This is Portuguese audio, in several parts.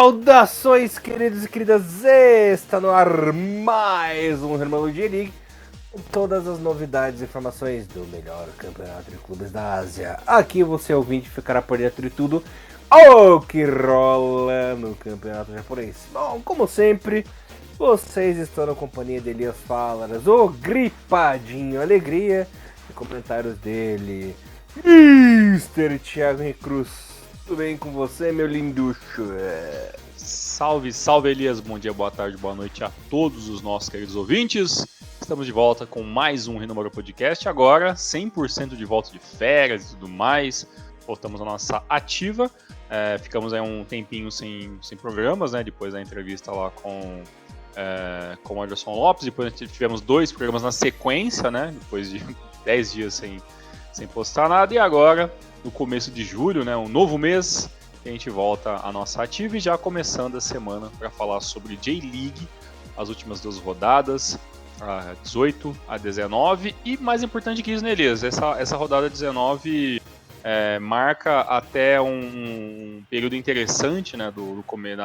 Saudações, queridos e queridas! Está no ar mais um Irmão League com todas as novidades e informações do melhor campeonato de clubes da Ásia. Aqui você, ouvinte, ficará por dentro de tudo o que rola no campeonato japonês. Bom, como sempre, vocês estão na companhia de Elias Falaras, o gripadinho alegria, e comentários dele, Mr. Thiago Henrique Cruz. Tudo bem com você, meu linducho? Salve, salve Elias, bom dia, boa tarde, boa noite a todos os nossos queridos ouvintes. Estamos de volta com mais um Renomoro Podcast, agora 100% de volta de férias e tudo mais. Voltamos à nossa ativa, ficamos aí um tempinho sem programas, né? Depois da entrevista lá com o Anderson Lopes, depois tivemos 2 programas na sequência, né? Depois de 10 dias sem postar nada, e agora, no começo de julho, né, um novo mês, a gente volta à nossa ativa e já começando a semana para falar sobre J-League, as últimas 2 rodadas, a 18, a 19, e mais importante que isso, né, Elias? Essa rodada 19 marca até um período interessante, né,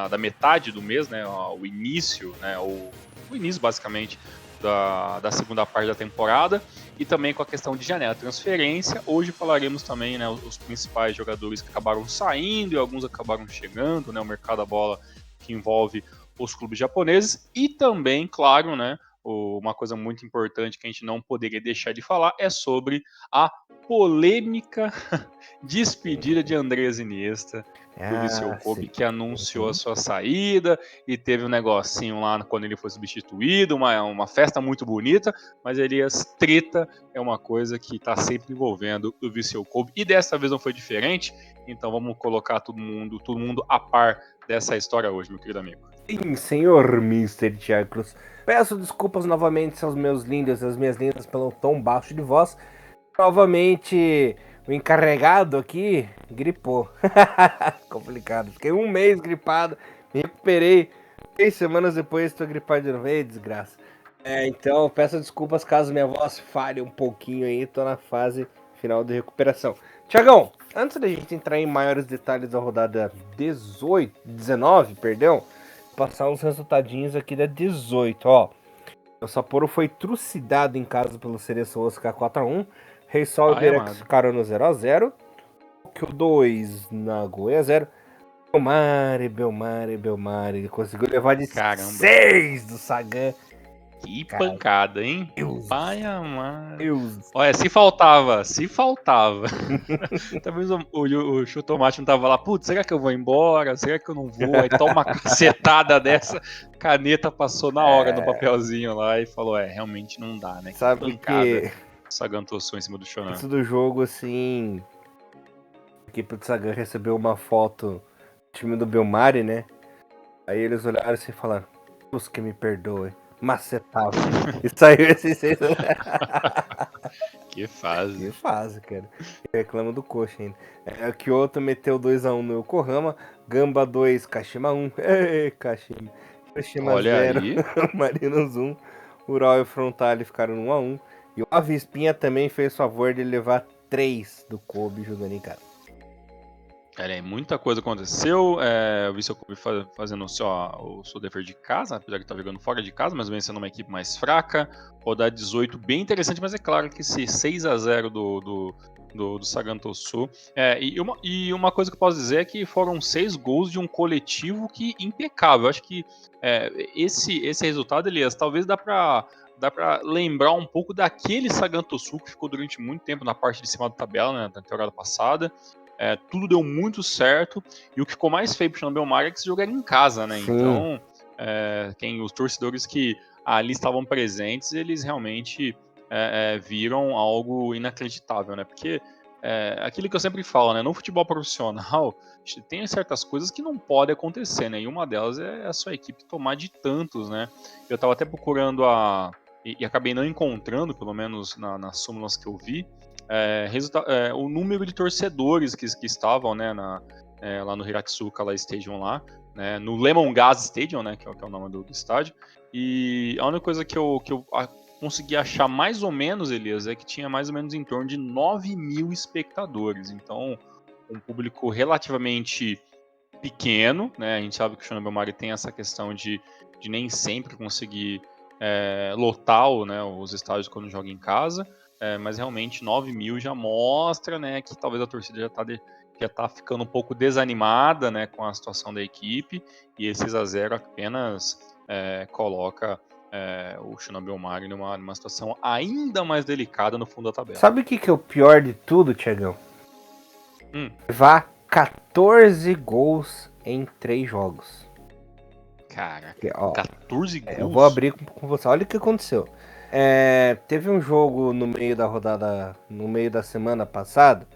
da metade do mês, né, o início, né, o início basicamente da segunda parte da temporada, e também com a questão de janela transferência. Hoje falaremos também, né, os principais jogadores que acabaram saindo e alguns acabaram chegando, né, o mercado da bola que envolve os clubes japoneses, e também, claro, né, uma coisa muito importante que a gente não poderia deixar de falar é sobre a polêmica despedida de Andrés Iniesta do Viseu Kobe, que anunciou a sua saída, e teve um negocinho lá quando ele foi substituído, uma festa muito bonita, mas Elias, treta é uma coisa que está sempre envolvendo o Viseu Kobe, e dessa vez não foi diferente, então vamos colocar todo mundo a par dessa história hoje, meu querido amigo. Sim, senhor Mr. Thiago Cruz. Peço desculpas novamente aos meus lindos e às minhas lindas pelo tom baixo de voz. Novamente, o encarregado aqui gripou. Complicado. Fiquei um mês gripado, me recuperei. 3 semanas depois estou gripado de novo. Ei, desgraça. Então, peço desculpas caso minha voz falhe um pouquinho aí. Estou na fase final de recuperação. Tiagão, antes da gente entrar em maiores detalhes da rodada 19, perdão, passar uns resultadinhos aqui da 18, ó. O Sapporo foi trucidado em casa pelo Cereço Osaka 4x1. Reysol e Berex ficaram no 0x0. Tokyo 2, Nagoya 0. Belmare. Ele conseguiu levar de 6 do Sagan. Que pancada, hein? Deus. Pai amado. Deus. Olha, se faltava. Talvez o Chutomate não tava lá, putz, será que eu vou embora? Será que eu não vou? Aí toma uma cacetada dessa, caneta passou na hora no papelzinho lá e falou, realmente não dá, né? Sabe que pancada. que Sagan tossou em cima do Shonan. Isso do jogo, assim, a equipe do Sagan recebeu uma foto do time do Belmare, né? Aí eles olharam assim e falaram, Deus que me perdoe, macetava. E saiu esse 6. Que fase. Que fase, cara. Reclama do coxa ainda. O Kyoto meteu 2x1 no Yokohama, Gamba 2, Kashima 1. Kashima. Kashima 0, Marinos 1. Ural e Frontale ficaram no 1x1. E o Avispinha também fez favor de levar 3 do Kobe jogando em casa. Muita coisa aconteceu. Eu vi seu Kobe fazendo o seu dever de casa, apesar de estar jogando fora de casa, mas vencendo uma equipe mais fraca. Rodada 18 bem interessante, mas é claro que esse 6x0 do Sagan Tosu. E uma coisa que eu posso dizer é que foram 6 gols de um coletivo que impecável. Eu acho que esse resultado, Elias, talvez dá pra lembrar um pouco daquele Sagan Tosu que ficou durante muito tempo na parte de cima da tabela, né, na temporada passada. Tudo deu muito certo, e o que ficou mais feio pro Shonan Bellmare é que esse jogo era em casa, né? Sim. Então, os torcedores que ali estavam presentes, eles realmente viram algo inacreditável, né? Porque aquilo que eu sempre falo, né? No futebol profissional, tem certas coisas que não podem acontecer, né? E uma delas é a sua equipe tomar de tantos, né? Eu estava até procurando e acabei não encontrando, pelo menos nas súmulas que eu vi, o número de torcedores que estavam, né, lá no Hiratsuka Stadium lá, né, no Lemongas Stadium, né, que é o nome do estádio. E a única coisa que eu consegui achar mais ou menos, Elias, é que tinha mais ou menos em torno de 9 mil espectadores. Então, um público relativamente pequeno, né? A gente sabe que o Shonan Bellmare tem essa questão de nem sempre conseguir lotar os estádios quando joga em casa, mas realmente 9 mil já mostra, né, que talvez a torcida já tá ficando um pouco desanimada, né, com a situação da equipe, e esse 6-0 apenas coloca o Shonan Bellmare numa situação ainda mais delicada no fundo da tabela. Sabe o que é o pior de tudo, Thiagão? Levar 14 gols em 3 jogos. Cara, Ó, 14 gols? Eu vou abrir com você. Olha o que aconteceu. Teve um jogo no meio da rodada, no meio da semana passada,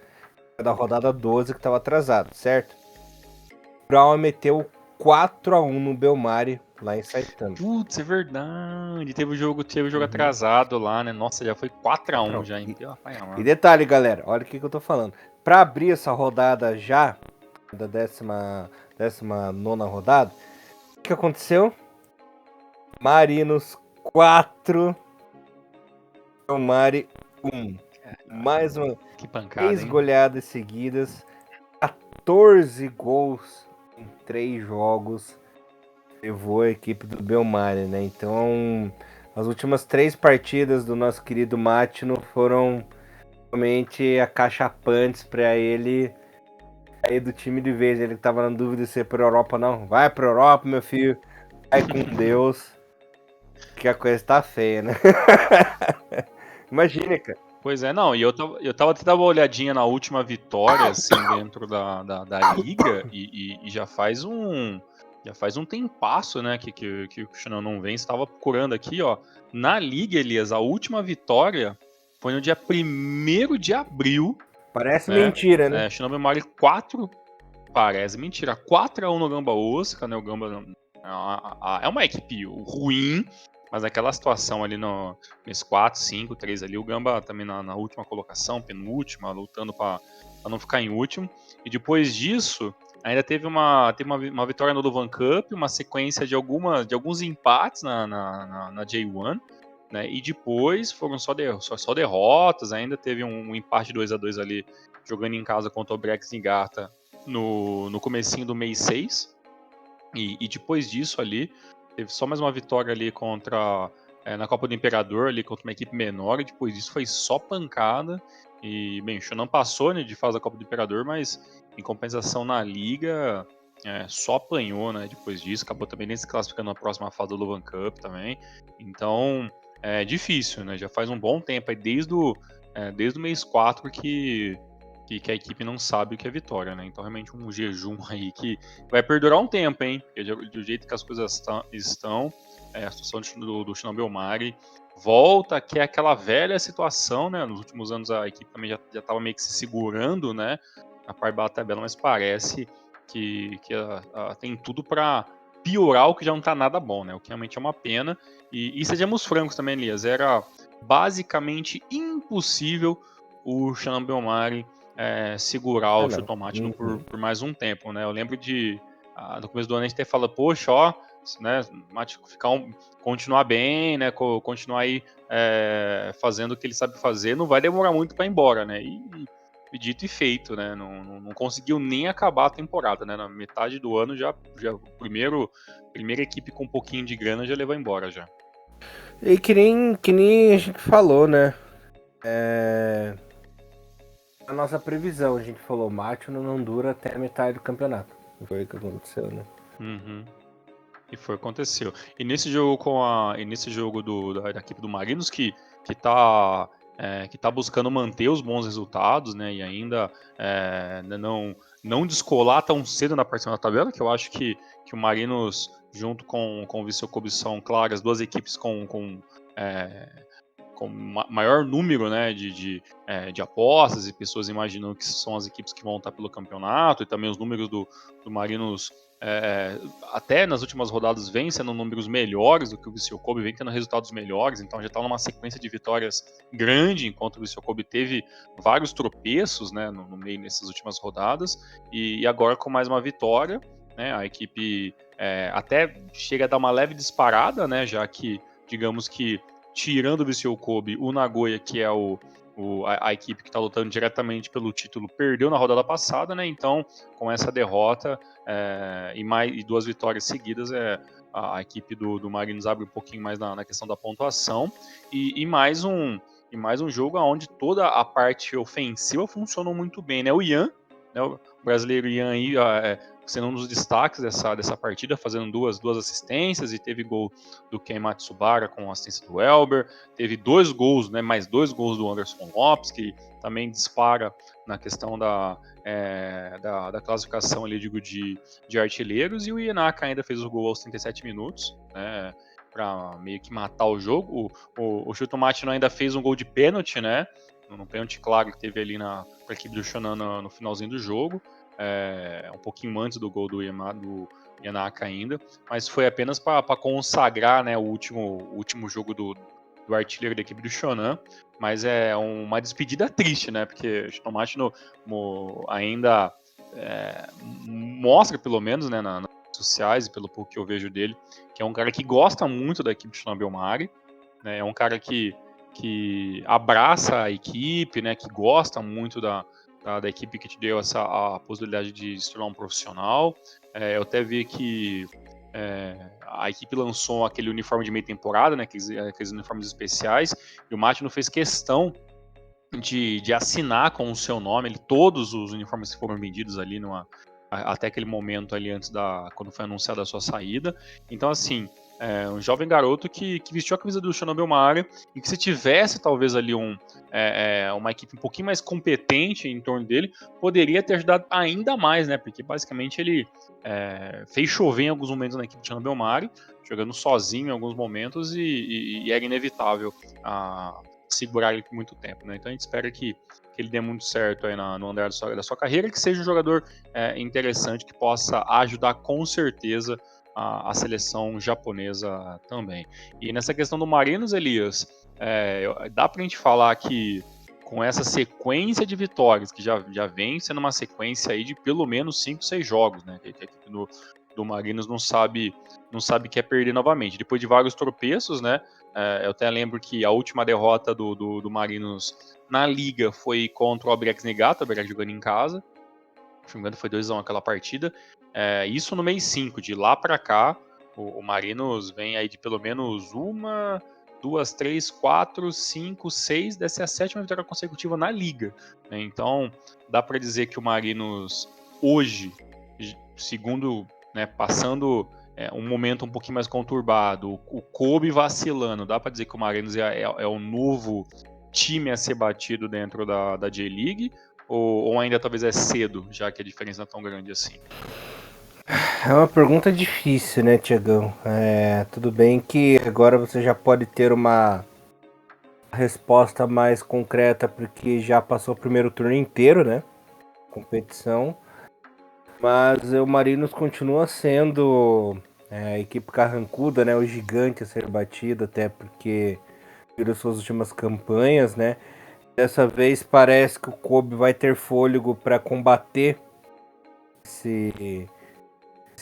da rodada 12 que estava atrasado, certo? O Brown meteu 4-1 no Bellmare, lá em Saitama. Putz, é verdade. Teve o jogo atrasado lá, né? Nossa, já foi 4-1 já, hein? E detalhe, galera, olha o que eu tô falando. Pra abrir essa rodada já, da 19ª rodada, o que aconteceu? Marinos 4, Bellmare 1. Mais uma. Que pancada, 3 goleadas seguidas, 14 gols em 3 jogos. Levou a equipe do Bellmare, né? Então, as últimas 3 partidas do nosso querido Matino foram realmente acachapantes para ele sair do time de vez. Ele tava na dúvida se ia pra Europa, não. Vai pra Europa, meu filho. Vai com Deus. Que a coisa tá feia, né? Imagina, cara. Pois é, não, e eu tava tentando uma olhadinha na última vitória, assim, dentro da liga, e já faz um tempasso, né, que o Cristiano não vem. Estava procurando aqui, ó, na liga, Elias, a última vitória foi no dia 1º de abril. Parece mentira, né? Shonan Bellmare 4, parece mentira, 4-1 no Gamba Osaka, né, o Gamba é uma equipe ruim, mas naquela situação ali nesse 4, 5, 3 ali, o Gamba também na última colocação, penúltima, lutando para não ficar em último. E depois disso, ainda teve uma vitória no Luvan Cup, uma sequência de alguns empates na J1, né? E depois foram só derrotas, ainda teve um empate 2-2 ali, jogando em casa contra o Brex Niigata no comecinho do mês 6. E depois disso ali, teve só mais uma vitória ali na Copa do Imperador, ali contra uma equipe menor, e depois disso foi só pancada. E, bem, o Shonan passou, né, de fase da Copa do Imperador, mas em compensação na Liga, só apanhou, né, depois disso. Acabou também nem se classificando na próxima fase do Luvan Cup também. Então, é difícil, né, já faz um bom tempo, aí desde o mês 4 que a equipe não sabe o que é vitória, né? Então, realmente, um jejum aí que vai perdurar um tempo, hein? Porque do jeito que as coisas estão, a situação do Shonan Bellmare volta, que é aquela velha situação, né? Nos últimos anos a equipe também já estava meio que se segurando, né? Na parte da tabela, mas parece que tem tudo para piorar o que já não tá nada bom, né? O que realmente é uma pena. E sejamos francos também, Elias, era basicamente impossível o Shonan Bellmare segurar o Chutomate por mais um tempo, né? Eu lembro no começo do ano a gente até fala, poxa, ó, né, Mate continuar bem, né, continuar aí fazendo o que ele sabe fazer, não vai demorar muito para ir embora, né? E dito e feito, né? Não conseguiu nem acabar a temporada, né? Na metade do ano já primeira equipe com um pouquinho de grana já levou embora já. E que nem a gente falou, né? A nossa previsão, a gente falou, Mate não dura até a metade do campeonato. Foi o que aconteceu, né? Uhum. E foi o que aconteceu. E nesse jogo da equipe do Marinos que tá buscando manter os bons resultados, né? E ainda não descolar tão cedo na parte da tabela, que eu acho que o Marinos, junto com o Vissel Kobe, são, claro, as duas equipes com maior número, né, de apostas, e pessoas imaginam que são as equipes que vão estar pelo campeonato, e também os números do Marinos até nas últimas rodadas vem sendo números melhores do que o Vissel Kobe, vem tendo resultados melhores, então já está numa sequência de vitórias grande, enquanto o Vissel Kobe teve vários tropeços, né, no meio nessas últimas rodadas, e agora com mais uma vitória, né, a equipe até chega a dar uma leve disparada, né, já que, digamos que tirando o Vissel Kobe, o Nagoya, que é o a equipe que está lutando diretamente pelo título perdeu na rodada passada, né? Então, com essa derrota e 2 vitórias seguidas, a equipe do Marinos abre um pouquinho mais na questão da pontuação e mais um jogo onde toda a parte ofensiva funcionou muito bem, né? O Ian, né, o brasileiro Ian aí, sendo um dos destaques dessa partida, fazendo duas assistências, e teve gol do Ken Matsubara com assistência do Elber, teve 2 gols, né, mais 2 gols do Anderson Lopes, que também dispara na questão da classificação ali, digo, de artilheiros, e o Ianaka ainda fez o gol aos 37 minutos, né, para meio que matar o jogo. O Shuto Machino ainda fez um gol de pênalti, né, um pênalti claro que teve ali para a equipe do Shonan no finalzinho do jogo, um pouquinho antes do gol do Yanaka ainda, mas foi apenas para consagrar, né, o último jogo do artilheiro da equipe do Shonan, mas é uma despedida triste, né, porque o Shitomachi ainda mostra, pelo menos, né, nas redes sociais, e pelo pouco que eu vejo dele, que é um cara que gosta muito da equipe do Shonan Bellmare, né, é um cara que abraça a equipe, né, que gosta muito da equipe que te deu a possibilidade de se tornar um profissional. Eu até vi que a equipe lançou aquele uniforme de meia temporada, né, aqueles uniformes especiais, e o Machino fez questão de assinar com o seu nome todos os uniformes que foram vendidos ali até aquele momento ali quando foi anunciada a sua saída. Então, assim, um jovem garoto que vestiu a camisa do Shonan Bellmare, e que, se tivesse talvez ali uma equipe um pouquinho mais competente em torno dele, poderia ter ajudado ainda mais, né? Porque basicamente ele fez chover em alguns momentos na equipe do Shonan Bellmare, jogando sozinho em alguns momentos, e era inevitável segurar ele por muito tempo, né? Então a gente espera que ele dê muito certo aí no andar da sua carreira, que seja um jogador interessante, que possa ajudar com certeza a seleção japonesa também. E nessa questão do Marinos, Elias, dá pra gente falar que com essa sequência de vitórias, que já vem sendo uma sequência aí de pelo menos 5, 6 jogos, né? Que a equipe do Marinos não sabe que é perder novamente. Depois de vários tropeços, né? Eu até lembro que a última derrota do Marinos na Liga foi contra o Abreks Niigata, o Abreks jogando em casa. Se não me engano, foi 2-1 aquela partida. Isso no mês 5, de lá para cá, o Marinos vem aí de pelo menos 1, 2, 3, 4, 5, 6, dessa é a 7ª vitória consecutiva na Liga, né? Então, dá para dizer que o Marinos hoje, segundo, né, passando um momento um pouquinho mais conturbado, o Kobe vacilando, dá para dizer que o Marinos é o novo time a ser batido dentro da J-League, ou ainda talvez é cedo, já que a diferença não é tão grande assim? É uma pergunta difícil, né, Tiagão? Tudo bem que agora você já pode ter uma resposta mais concreta, porque já passou o primeiro turno inteiro, né? Competição. Mas o Marinos continua sendo a equipe carrancuda, né? O gigante a ser batido, até porque viram suas últimas campanhas, né? Dessa vez parece que o Kobe vai ter fôlego para combater esse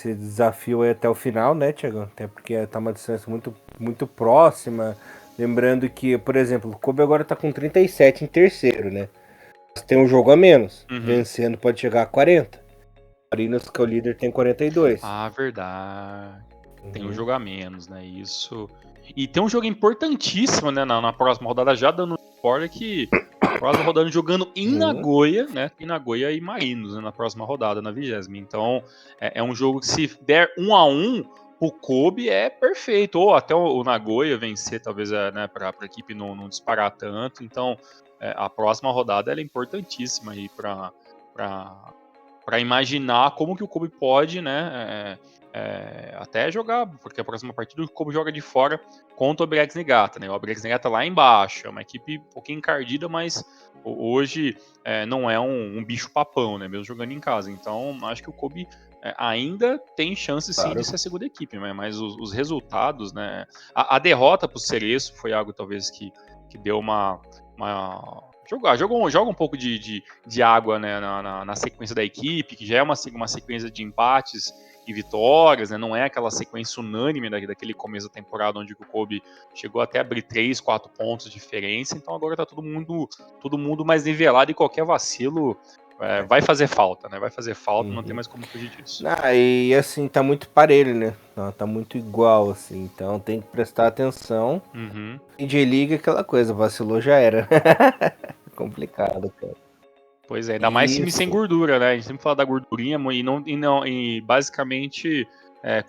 desafio aí até o final, né, Thiago? Até porque tá uma distância muito, muito próxima. Lembrando que, por exemplo, o Kobe agora tá com 37 em terceiro, né? Tem um jogo a menos. Vencendo pode chegar a 40. Marinos, que é o líder, tem 42. Ah, verdade. Tem um jogo a menos, né? Isso. E tem um jogo importantíssimo, né? Na próxima rodada, já dando spoiler, que a próxima rodada jogando em Nagoya, né? Em Nagoya e Marinos, né, na próxima rodada, na 20ª. Então, é um jogo que, se der 1-1, o Kobe é perfeito. Ou até o Nagoya vencer, talvez, né, pra equipe não disparar tanto. Então, a próxima rodada ela é importantíssima aí para imaginar como que o Kobe pode, né, até jogar, porque a próxima partida o Kobe joga de fora contra o Abreks Niigata, né? O Abreks Niigata lá embaixo, é uma equipe um pouquinho encardida, mas hoje não é um bicho papão, né? Mesmo jogando em casa. Então, acho que o Kobe ainda tem chance, sim, Claro, de ser a segunda equipe, né? Mas os resultados, né? A derrota para o Cereço foi algo talvez que deu uma joga um pouco de água, né, na sequência da equipe, que já é uma sequência de empates e vitórias, né, não é aquela sequência unânime daquele começo da temporada onde o Kobe chegou até a abrir 3, 4 pontos de diferença, então agora tá todo mundo mais nivelado e qualquer vacilo vai fazer falta, né? Vai fazer falta, não tem mais como fugir disso. E assim, tá muito parelho, né? Tá muito igual, assim, então tem que prestar atenção. E J-League é aquela coisa, vacilou já era. Complicado, cara. Pois é, ainda mais time sem gordura, né? A gente sempre fala da gordurinha e basicamente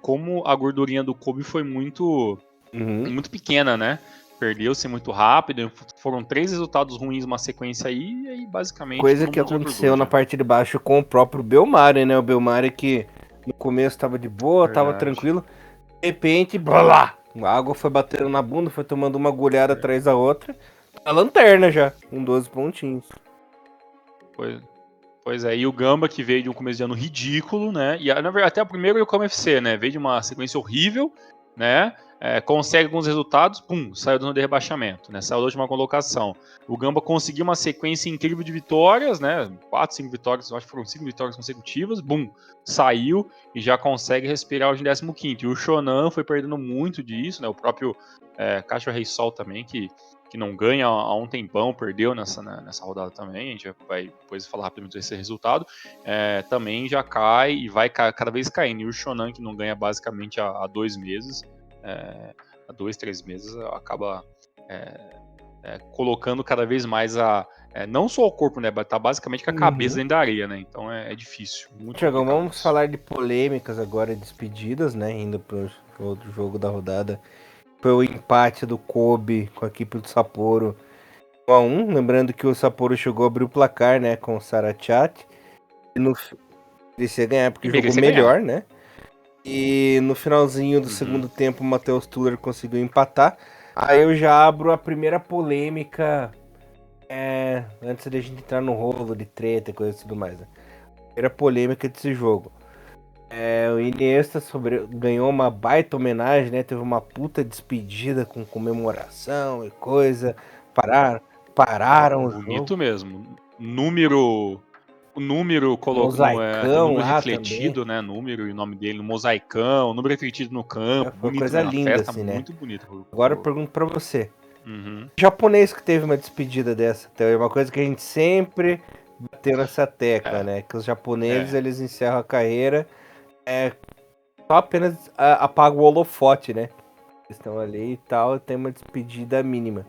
como a gordurinha do Kobe foi muito pequena, né? Perdeu-se muito rápido, foram 3 resultados ruins uma sequência aí, e aí basicamente... Coisa que aconteceu na parte de baixo com o próprio Belmari, né? O Belmari que no começo tava de boa, tava tranquilo, de repente, blá, a água foi batendo na bunda, foi tomando uma agulhada atrás da outra, a lanterna já, com 12 pontinhos. Pois é, e o Gamba que veio de um começo de ano ridículo, né? E na verdade até o primeiro Yokoma FC, né? Veio de uma sequência horrível, né? Consegue alguns resultados, pum, saiu do rebaixamento, né? Saiu da última colocação. O Gamba conseguiu uma sequência incrível de vitórias, né? 4, 5 vitórias, acho que foram 5 vitórias consecutivas, bum, saiu e já consegue respirar hoje em 15º. E o Shonan foi perdendo muito disso, né? O próprio Caixa Rei Sol também, que não ganha há um tempão, perdeu nessa rodada também, a gente vai depois falar rapidamente desse resultado, também já cai e vai cada vez caindo. E o Shonan, que não ganha basicamente há 2 meses, há 2, 3 meses, acaba colocando cada vez mais não só o corpo, né, tá basicamente com a cabeça dentro da areia, né, então é difícil. Tiagão, vamos falar de polêmicas agora, despedidas, né, indo pro outro jogo da rodada. Foi o empate do Kobe com a equipe do Sapporo 1x1. Lembrando que o Sapporo chegou a abrir o placar, né, com o Sarachat. Merecia ganhar porque jogou melhor, né? E no finalzinho do segundo tempo, o Matheus Tuller conseguiu empatar. Aí eu já abro a primeira polêmica, antes de a gente entrar no rolo de treta e coisa e tudo mais, né? Primeira polêmica desse jogo. O Iniesta ganhou uma baita homenagem, né? Teve uma puta despedida com comemoração e coisa. Pararam o jogo. Bonito mesmo. O número mosaicão número lá refletido, também. né? Número e o nome dele, no mosaicão, número refletido no campo. Foi bonito, coisa né? linda, festa, assim, muito né? bonita. Agora eu pergunto pra você. Japonês que teve uma despedida dessa, então é uma coisa que a gente sempre bateu nessa tecla, né? Que os japoneses, eles encerram a carreira, só apenas apagam o holofote, né? Eles estão ali e tal, tem uma despedida mínima.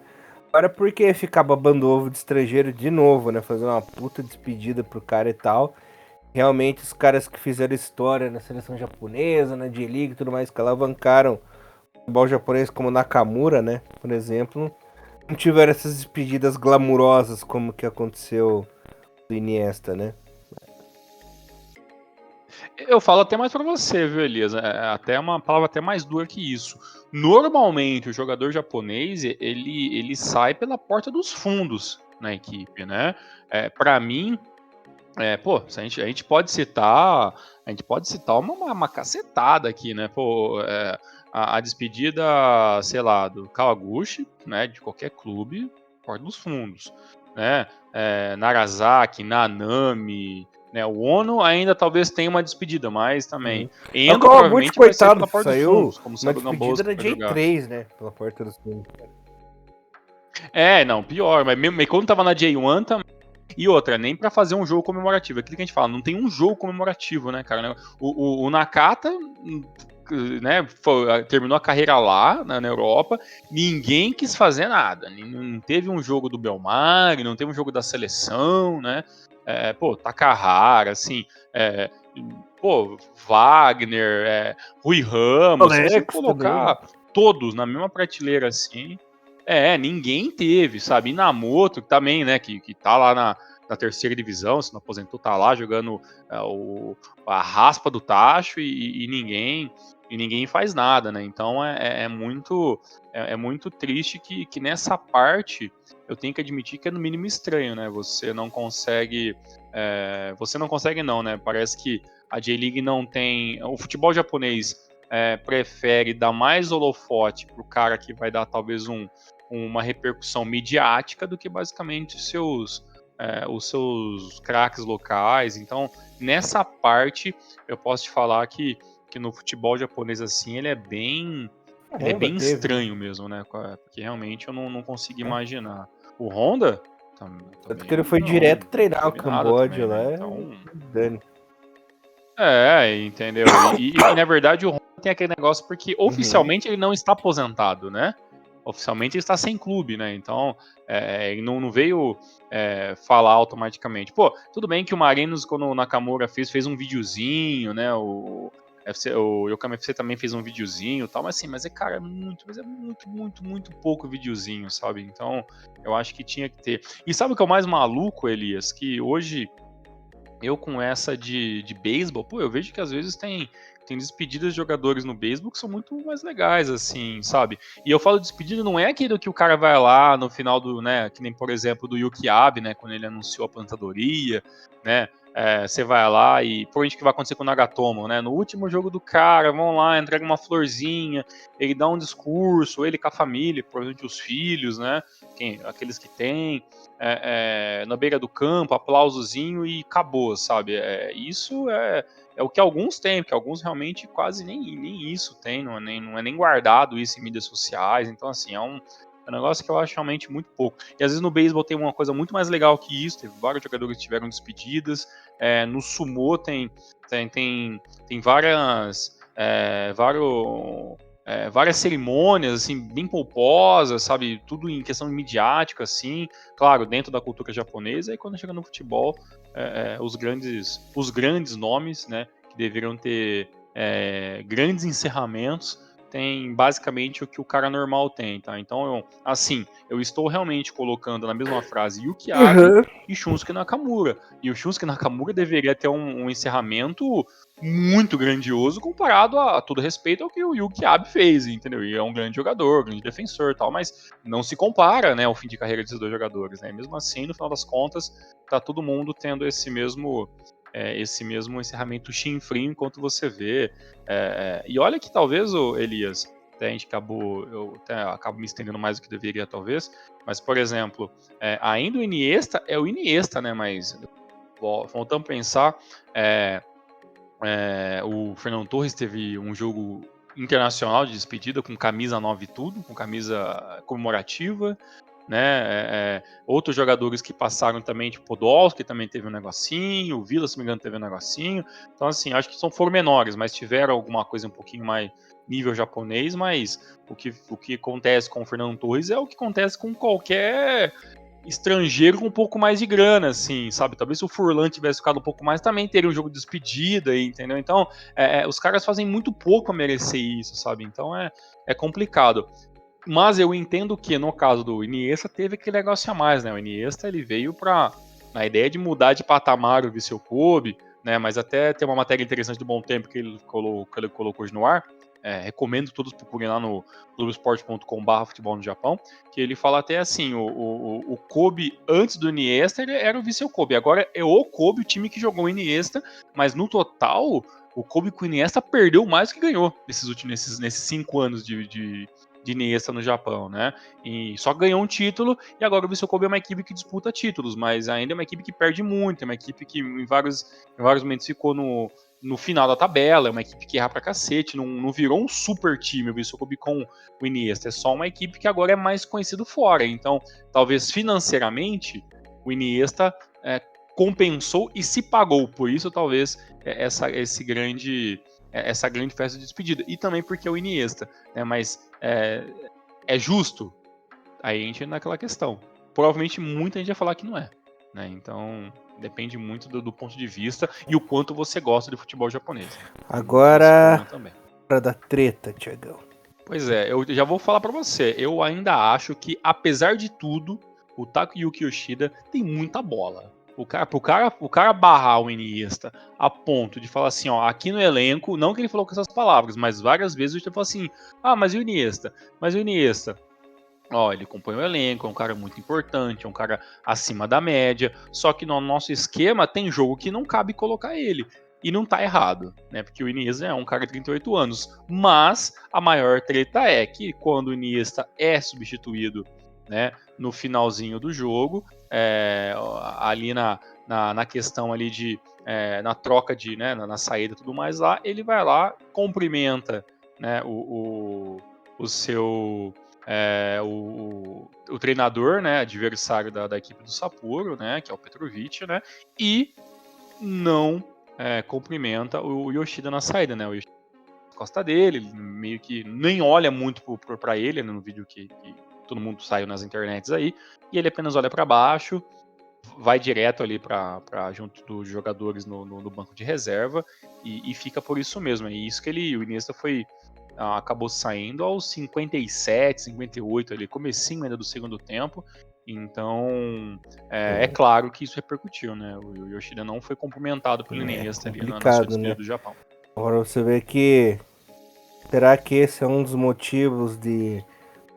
Agora, por que ficar babando ovo de estrangeiro de novo, né? Fazer uma puta despedida pro cara e tal. Realmente, os caras que fizeram história na seleção japonesa, na J-League e tudo mais, que alavancaram o futebol japonês, como Nakamura, né? Por exemplo, não tiveram essas despedidas glamurosas como que aconteceu do Iniesta, né? Eu falo até mais pra você, viu, Elias? Até uma palavra até mais dura que isso. Normalmente, o jogador japonês, ele sai pela porta dos fundos na equipe, né? Para mim, a gente pode citar uma cacetada aqui, né? Pô, a despedida, sei lá, do Kawaguchi, né? De qualquer clube, porta dos fundos, né? Nagasaki, Nanami, né? O Ono ainda talvez tenha uma despedida, mas também Endo provavelmente vai sair pela porta dos fundos, como uma sabe o Gamboa despedida da J3, né? Pela porta dos fundos. Não, pior, mas mesmo quando tava na J1 também. E outra, nem pra fazer um jogo comemorativo. Aquilo que a gente fala, não tem um jogo comemorativo, né, cara? O Nakata, né, terminou a carreira lá, na Europa, ninguém quis fazer nada. Não teve um jogo do Belmar, não teve um jogo da seleção, né? Takahara, assim, Wagner, Rui Ramos, se você colocar também todos na mesma prateleira, assim, ninguém teve, sabe? Inamoto, também, né, que tá lá na terceira divisão, se não aposentou, tá lá jogando a raspa do tacho e ninguém faz nada, né? Então é muito triste que nessa parte eu tenho que admitir que é no mínimo estranho, né? Você não consegue não, né? Parece que a J-League não tem... O futebol japonês prefere dar mais holofote pro cara que vai dar talvez um uma repercussão midiática do que basicamente os seus craques locais. Então, nessa parte, eu posso te falar que no futebol japonês, assim, ele é bem estranho mesmo, né? Porque realmente eu não consigo imaginar. O Honda Tanto também que ele foi direto treinar o teve nada Camboja também, né? lá. Então, Dane. entendeu? E na verdade o Honda tem aquele negócio porque oficialmente ele não está aposentado, né? Oficialmente ele está sem clube, né? Então ele não veio falar automaticamente. Pô, tudo bem que o Marinos, quando o Nakamura fez um videozinho, né? O Yokohama FC também fez um videozinho e tal, mas assim, cara, mas é muito, muito, muito pouco videozinho, sabe? Então, eu acho que tinha que ter. E sabe o que é o mais maluco, Elias? Que hoje, eu com essa de beisebol, pô, eu vejo que às vezes tem despedidas de jogadores no beisebol que são muito mais legais, assim, sabe? E eu falo despedida, não é aquilo que o cara vai lá no final do, né, que nem, por exemplo, do Yuki Abe, né, quando ele anunciou a aposentadoria, né, você vai lá e, provavelmente o que vai acontecer com o Nagatomo, né, no último jogo do cara, vão lá, entrega uma florzinha, ele dá um discurso, ele com a família, provavelmente os filhos, né, aqueles que têm, na beira do campo, aplausozinho e acabou, sabe? Isso é o que alguns têm, porque alguns realmente quase nem isso tem, não é nem guardado isso em mídias sociais, então assim, é um negócio que eu acho realmente muito pouco. E às vezes no beisebol tem uma coisa muito mais legal que isso, teve vários jogadores que tiveram despedidas, no sumô tem várias cerimônias, assim, bem pomposas, sabe, tudo em questão midiática, assim, claro, dentro da cultura japonesa, e quando chega no futebol, os grandes nomes, né, que deveriam ter grandes encerramentos, tem basicamente o que o cara normal tem, tá? Então, eu estou realmente colocando na mesma frase Yuki Abe e Shunsuke Nakamura. E o Shunsuke Nakamura deveria ter um encerramento muito grandioso comparado a todo respeito ao que o Yuki Abe fez, entendeu? E é um grande jogador, grande defensor e tal, mas não se compara, né, ao fim de carreira desses dois jogadores, né? Mesmo assim, no final das contas, tá todo mundo tendo esse mesmo encerramento chinfrim enquanto você vê. E olha que talvez, Elias, até eu até acabo me estendendo mais do que deveria, talvez, mas, por exemplo, ainda o Iniesta é o Iniesta, né? Mas, voltando a pensar, o Fernando Torres teve um jogo internacional de despedida com camisa 9 e tudo, com camisa comemorativa, né? Outros jogadores que passaram também, tipo o Podolski também teve um negocinho, o Villa, se não me engano, teve um negocinho. Então, assim, acho que foram menores, mas tiveram alguma coisa um pouquinho mais nível japonês, mas o que acontece com o Fernando Torres é o que acontece com qualquer estrangeiro com um pouco mais de grana, assim, sabe? Talvez se o Furlan tivesse ficado um pouco mais, também teria um jogo de despedida, entendeu? Então, os caras fazem muito pouco a merecer isso, sabe? Então é complicado. Mas eu entendo que, no caso do Iniesta, teve aquele negócio a mais, né? O Iniesta, ele veio na ideia de mudar de patamar o Vissel Kobe, né? Mas até tem uma matéria interessante do Bom Tempo que ele colocou hoje no ar. Recomendo todos procurem lá no globesport.com/futebol no Japão, que ele fala até assim, o Kobe antes do Iniesta era o Vissel Kobe, agora é o Kobe, o time que jogou o Iniesta, mas no total o Kobe com o Iniesta perdeu mais do que ganhou nesses 5 anos de Iniesta no Japão, né? E só ganhou um título e agora o Vissel Kobe é uma equipe que disputa títulos, mas ainda é uma equipe que perde muito, é uma equipe que em vários momentos ficou no final da tabela, é uma equipe que erra pra cacete, não virou um super time o Vissel Kobe com o Iniesta, é só uma equipe que agora é mais conhecido fora, então talvez financeiramente o Iniesta compensou e se pagou, por isso talvez essa grande festa de despedida, e também porque é o Iniesta, né, mas é justo? Aí a gente entra naquela questão. Provavelmente muita gente vai falar que não é, né? Então depende muito do ponto de vista e o quanto você gosta de futebol japonês. Agora, para da treta, Tiagão. Pois é, eu já vou falar pra você. Eu ainda acho que, apesar de tudo, o Takayuki Yoshida tem muita bola. O cara barrar o Iniesta a ponto de falar assim, ó, aqui no elenco, não que ele falou com essas palavras, mas várias vezes o Iniesta falou assim, mas e o Iniesta? Mas o Iniesta? Ó, ele compõe o elenco, é um cara muito importante, é um cara acima da média, só que no nosso esquema tem jogo que não cabe colocar ele. E não tá errado, né? Porque o Iniesta é um cara de 38 anos. Mas a maior treta é que quando o Iniesta é substituído, né, no finalzinho do jogo, ali na questão ali de na troca de, né, na saída e tudo mais lá, ele vai lá, cumprimenta, né, o seu o treinador, né, adversário da equipe do Sapporo, né, que é o Petrovic, né, e não cumprimenta o Yoshida na saída, né, o Yoshida na costa dele, ele meio que nem olha muito para ele, né, no vídeo que todo mundo saiu nas internets aí, e ele apenas olha para baixo, vai direto ali para junto dos jogadores no banco de reserva e fica por isso mesmo. É isso que o Iniesta acabou saindo aos 57, 58 ali, comecinho ainda do segundo tempo. Então, é claro que isso repercutiu, né? O Yoshida não foi cumprimentado pelo Iniesta ali na sua Complicado, despedida né? do Japão. Agora você vê que... Será que esse é um dos motivos de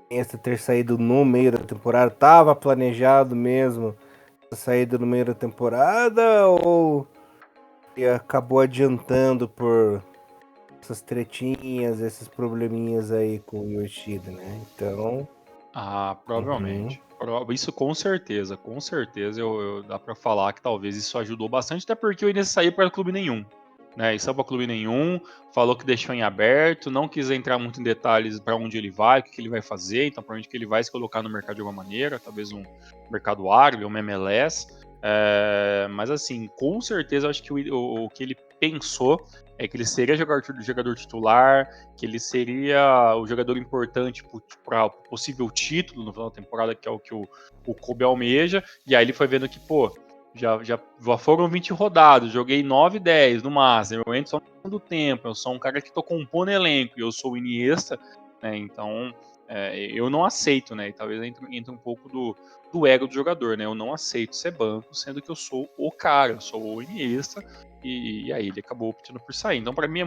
Iniesta ter saído no meio da temporada? Tava planejado mesmo a saída no meio da temporada ou ele acabou adiantando por essas tretinhas, esses probleminhas aí com o Yoshida, né? Então... Provavelmente. Isso com certeza, dá pra falar que talvez isso ajudou bastante, até porque o Inês saiu para clube nenhum, né? E saiu para clube nenhum, falou que deixou em aberto, não quis entrar muito em detalhes para onde ele vai, o que ele vai fazer, então provavelmente que ele vai se colocar no mercado de alguma maneira, talvez um mercado árabe, um MLS. Mas assim, com certeza eu acho que o que ele pensou é que ele seria jogador titular, que ele seria o jogador importante para o possível título no final da temporada, que é o que o Kobe almeja, e aí ele foi vendo que, pô, já foram 20 rodadas, joguei 9, 10 no máximo, eu entro só no segundo tempo, eu sou um cara que tô compondo elenco, e eu sou o Iniesta, né, então eu não aceito, né, e talvez entre um pouco do ego do jogador, né, eu não aceito ser banco, sendo que eu sou o cara, eu sou o Iniesta, e aí ele acabou optando por sair. Então, para mim,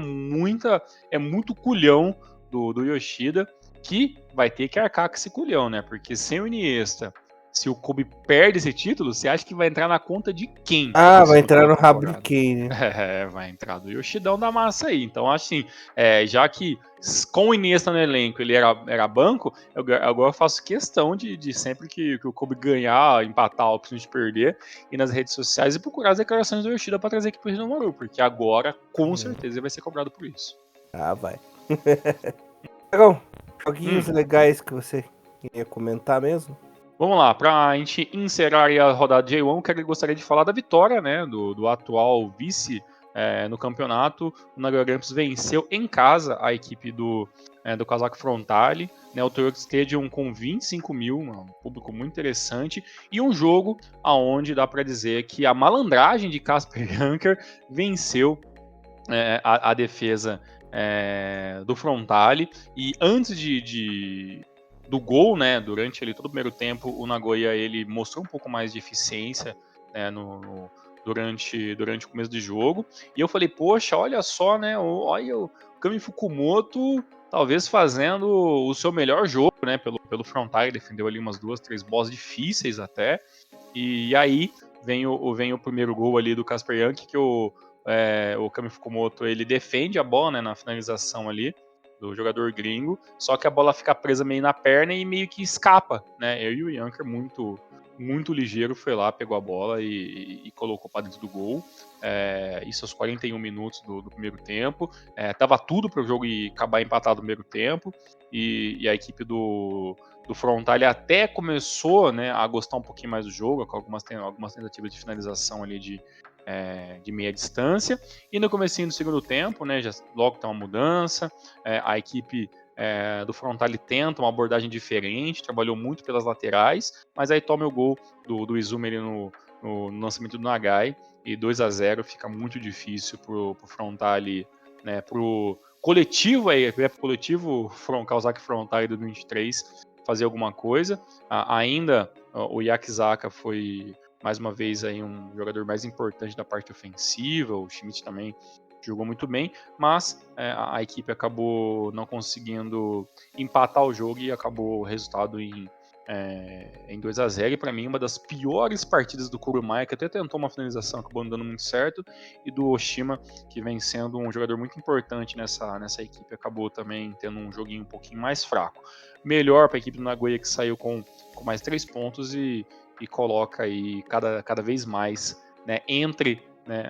é muito culhão do Yoshida, que vai ter que arcar com esse culhão, né? Porque sem o Iniesta, se o Kobe perde esse título, você acha que vai entrar na conta de quem vai isso no entrar final no da rabo de temporada? quem, né? Vai entrar do Yoshidão da massa aí. Então, assim, já que com o Iniesta no elenco ele era banco, agora eu faço questão de sempre que o Kobe ganhar, empatar, a opção de perder, ir nas redes sociais e procurar as declarações do Yoshida para trazer aqui pro Rio, porque agora, com certeza, ele vai ser cobrado por isso. Vai. Dragão, joguinhos Hum. legais que você queria comentar mesmo? Vamos lá, para a gente encerrar aí a rodada de J1, eu gostaria de falar da vitória, né, do atual vice no campeonato. O Nagoya Grampus venceu em casa a equipe do Kazakh Frontale, né, o Toyota Stadium com 25 mil, um público muito interessante, e um jogo aonde dá para dizer que a malandragem de Casper Janker venceu a defesa do Frontale, e antes do gol, né, durante ali todo o primeiro tempo, o Nagoya ele mostrou um pouco mais de eficiência, né, durante o começo do jogo, e eu falei, poxa, olha só, né, olha o Kami Fukumoto talvez fazendo o seu melhor jogo, né, pelo Frontale, defendeu ali umas 2, 3 bolas difíceis até, e aí vem o primeiro gol ali do Casper Jank, que o Kami Fukumoto ele defende a bola, né, na finalização ali do jogador gringo, só que a bola fica presa meio na perna e meio que escapa, né? Eu e o Janker, muito ligeiro, foi lá, pegou a bola e colocou para dentro do gol. Isso aos 41 minutos do primeiro tempo. Tava tudo para o jogo acabar empatado no primeiro tempo, e a equipe do Frontale até começou, né, a gostar um pouquinho mais do jogo, com algumas tentativas de finalização ali de meia distância, e no comecinho do segundo tempo, né, já logo tem uma mudança, a equipe do Frontale tenta uma abordagem diferente, trabalhou muito pelas laterais, mas aí toma o gol do Izumi ali no lançamento do Nagai, e 2-0 fica muito difícil pro Frontale, né, pro coletivo aí, pro coletivo Kawasaki Frontale do 23 fazer alguma coisa. Ainda o Yakizaka foi mais uma vez aí um jogador mais importante da parte ofensiva, o Schmidt também jogou muito bem, mas a equipe acabou não conseguindo empatar o jogo e acabou o resultado em em 2-0, e para mim uma das piores partidas do Kurumai, que até tentou uma finalização, acabou não dando muito certo, e do Oshima, que vem sendo um jogador muito importante nessa equipe, acabou também tendo um joguinho um pouquinho mais fraco. Melhor para a equipe do Nagoya, que saiu com mais 3 pontos e coloca aí cada vez mais, né, entre, né,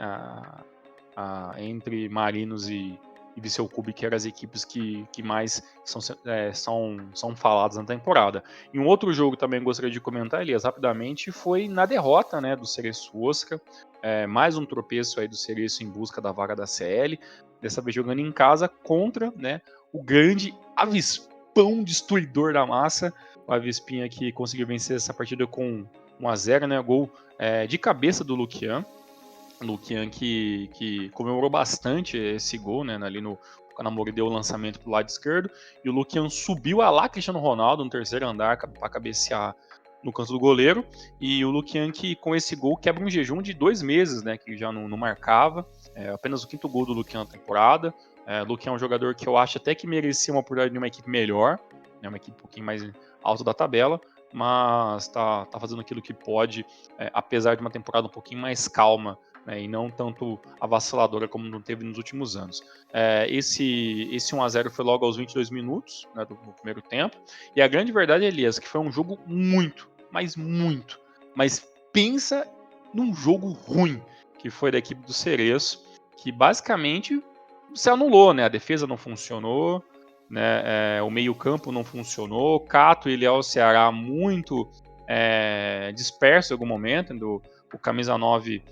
entre Marinos e Vissel Kobe, que eram as equipes que mais são faladas na temporada. E um outro jogo também gostaria de comentar, Elias, rapidamente, foi na derrota, né, do Cereço Osaka. Mais um tropeço aí do Cereço em busca da vaga da CL, dessa vez jogando em casa contra, né, o grande avispão destruidor da massa, o Avispinha, que conseguiu vencer essa partida com 1-0, né, gol de cabeça do Luquian. Luquian que comemorou bastante esse gol, né, ali no Kanamori deu o lançamento pro lado esquerdo, e o Luquian subiu a lá Cristiano Ronaldo no terceiro andar para cabecear no canto do goleiro, e o Luquian que com esse gol quebra um jejum de 2 meses, né, que já não marcava, apenas o 5º gol do Luquian na temporada. O Luquian é um jogador que eu acho até que merecia uma oportunidade de uma equipe melhor, né, uma equipe um pouquinho mais alta da tabela, mas tá fazendo aquilo que pode, apesar de uma temporada um pouquinho mais calma, né, e não tanto avassaladora como não teve nos últimos anos. Esse 1-0 foi logo aos 22 minutos, né, do primeiro tempo, e a grande verdade, Elias, que foi um jogo mas pensa num jogo ruim, que foi da equipe do Cereço, que basicamente se anulou, né, a defesa não funcionou, né, o meio campo não funcionou, Cato e Léo Ceará muito disperso em algum momento, o camisa 9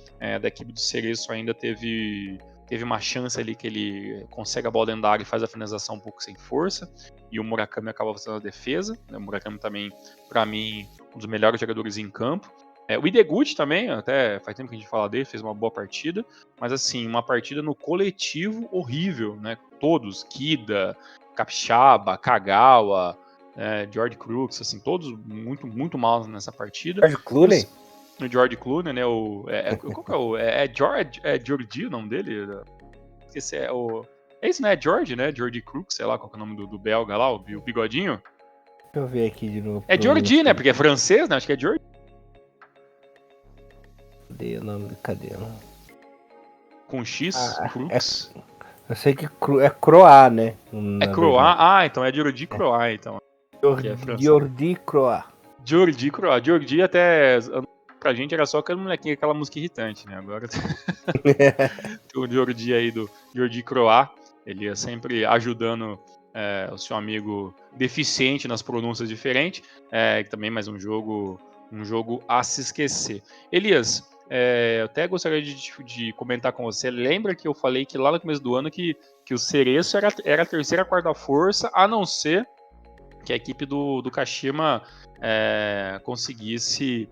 da equipe do Cereço ainda teve uma chance ali que ele consegue a bola dentro da área e faz a finalização um pouco sem força, e o Murakami acaba fazendo a defesa, né? O Murakami também, para mim, um dos melhores jogadores em campo. O Ideguchi também, até faz tempo que a gente fala dele, fez uma boa partida, mas assim, uma partida no coletivo horrível, né? Todos, Kida, Capixaba, Kagawa, George Crooks, assim, todos muito mal nessa partida. George Clooney? O George Clooney, né? Qual que é o. George o nome dele? Esqueci, é isso, né? É George, né? George Crooks, sei lá qual que é o nome do belga lá, o bigodinho. Deixa eu ver aqui de novo. É Georgie, né? Porque é francês, né? Acho que é George. Cadê o nome? Cadê? Com X, Crooks. Eu sei que é Croá, né? É Croá. Então é Georgie Croá, então. Jordi Croá. Georgie Croá. Georgie até pra gente era só aquele molequinho, aquela música irritante, né? Agora tem o Georgie aí do Georgie Croá. Ele ia sempre ajudando o seu amigo deficiente nas pronúncias diferentes. Também mais um jogo a se esquecer. Elias, eu até gostaria de comentar com você. Lembra que eu falei que lá no começo do ano que o Cereço era a terceira, quarta força, a não ser que a equipe do Kashima conseguisse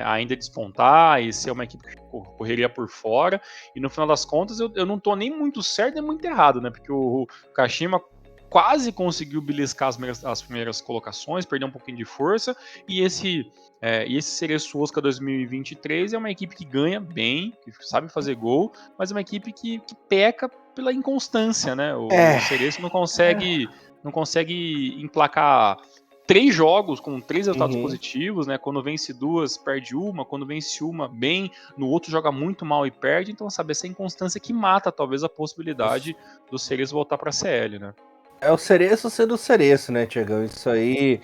ainda despontar e ser uma equipe que correria por fora. E no final das contas, eu não estou nem muito certo nem muito errado, né? Porque o Kashima quase conseguiu beliscar as primeiras colocações, perdeu um pouquinho de força, e esse Cereço Osaka 2023 é uma equipe que ganha bem, que sabe fazer gol, mas é uma equipe que peca pela inconstância, né? O Cereço não consegue emplacar 3 jogos com 3 resultados positivos, né? Quando vence 2, perde uma. Quando vence uma, bem. No outro, joga muito mal e perde. Então, sabe, essa inconstância que mata, talvez, a possibilidade do Cereço voltar pra CL, né? É o Cereço sendo o Cereço, né, Tiagão? Isso aí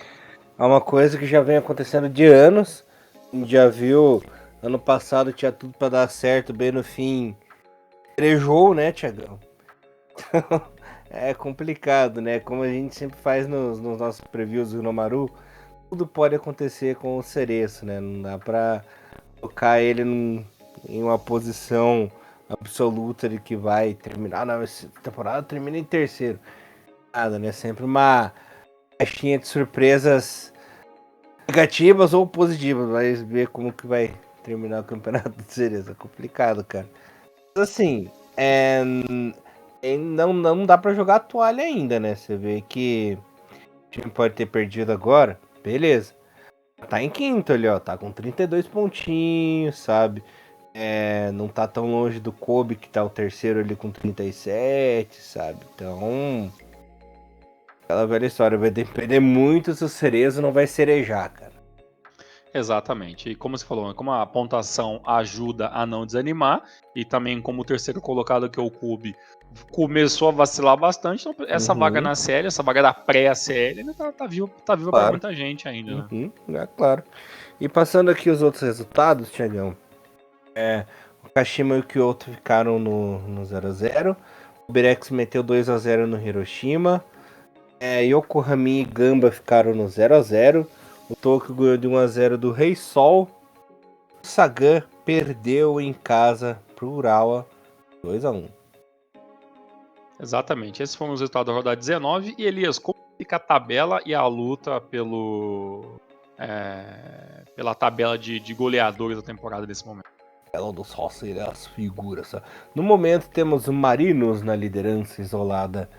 é uma coisa que já vem acontecendo de anos. A gente já viu, ano passado tinha tudo pra dar certo, bem no fim. Trejou, né, Tiagão? É complicado, né? Como a gente sempre faz nos nossos previews do Nomaru, tudo pode acontecer com o Cereço, né? Não dá pra colocar ele em uma posição absoluta de que vai terminar. Não, essa temporada termina em terceiro. Nada, né? Sempre uma caixinha de surpresas negativas ou positivas. Vai ver como que vai terminar o campeonato de Cereço. É complicado, cara. Mas assim, não dá pra jogar a toalha ainda, né? Você vê que o time pode ter perdido agora, beleza. Tá em quinto ali, ó. Tá com 32 pontinhos, sabe? Não tá tão longe do Kobe, que tá o terceiro ali com 37, sabe? Então, Aquela velha história, vai depender muito se o Cerezo não vai cerejar, cara. Exatamente. E como você falou, né, como a pontuação ajuda a não desanimar, e também como o terceiro colocado, que é o Kobe, começou a vacilar bastante, então essa vaga Uhum, na série, essa vaga da pré-série, ainda tá viva para claro. muita gente ainda, né? Uhum, é claro. E passando aqui os outros resultados, Tiagão. O Kashima e o Kyoto ficaram no 0x0. O Berex meteu 2x0 no Hiroshima. Yokohama e Gamba ficaram no 0x0. O Tokyo ganhou de 1x0 do Rei Sol. O Sagan perdeu em casa pro Urawa 2x1. Exatamente. Esses foram os resultados da rodada 19. E Elias, como fica a tabela e a luta pela tabela de goleadores da temporada nesse momento? Ela dos Rossi, as figuras. No momento temos o Marinos na liderança isolada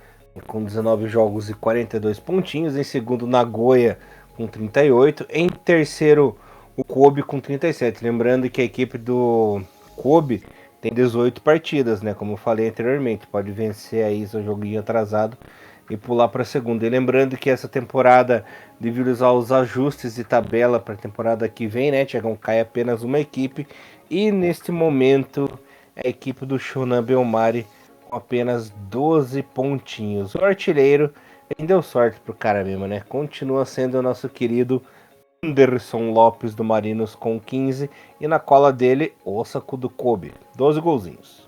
com 19 jogos e 42 pontinhos. Em segundo, Nagoya com 38. Em terceiro, o Kobe com 37. Lembrando que a equipe do Kobe tem 18 partidas, né? Como eu falei anteriormente, pode vencer aí seu joguinho atrasado e pular para a segunda. E lembrando que essa temporada, devido aos ajustes de tabela para a temporada que vem, né, Tiagão, cai apenas uma equipe. E neste momento, a equipe do Shonan Belmari com apenas 12 pontinhos. O artilheiro, nem deu sorte pro cara mesmo, né? Continua sendo o nosso querido Anderson Lopes do Marinos com 15. E na cola dele, Osako do Kobe, 12 golzinhos.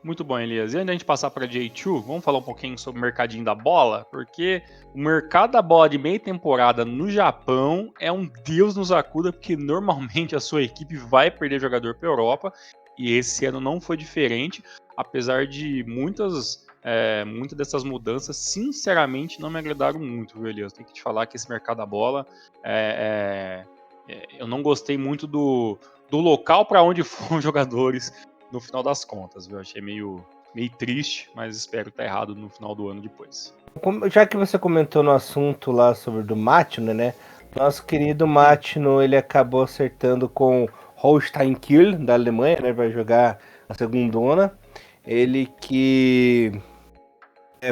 Muito bom, Elias. E antes da gente passar para J2, vamos falar um pouquinho sobre o mercadinho da bola, porque o mercado da bola de meia temporada no Japão é um Deus nos acuda, porque normalmente a sua equipe vai perder jogador para a Europa, e esse ano não foi diferente, apesar de muitas dessas mudanças, sinceramente, não me agradaram muito, viu, Elias? Tenho que te falar que esse mercado da bola, eu não gostei muito do local para onde foram os jogadores no final das contas, viu? Achei meio triste, mas espero estar errado no final do ano depois. Já que você comentou no assunto lá sobre do Matino, né? Nosso querido Matino, ele acabou acertando com Holstein Kiel, da Alemanha, né? Vai jogar a segundona. Ele que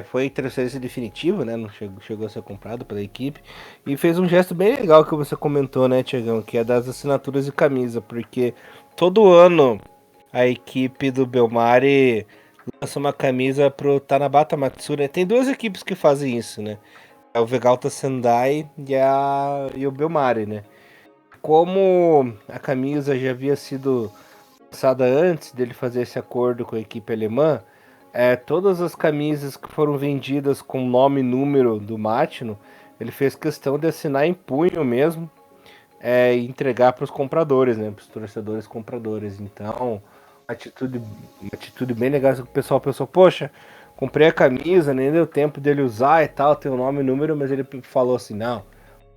foi transferência definitiva, né? Não chegou a ser comprado pela equipe. E fez um gesto bem legal que você comentou, né, Tiagão? Que é das assinaturas de camisa, porque todo ano a equipe do Belmari lança uma camisa pro Tanabata Matsura. Tem duas equipes que fazem isso, né? É o Vegalta Sendai e o Belmari, né? Como a camisa já havia sido lançada antes dele fazer esse acordo com a equipe alemã, todas as camisas que foram vendidas com nome e número do Matino, ele fez questão de assinar em punho mesmo, e entregar para os compradores, né? Para os torcedores compradores. Então, uma atitude bem legal. O pessoal pensou, poxa, comprei a camisa, nem deu tempo dele usar e tal, tem o nome e número, mas ele falou assim, não,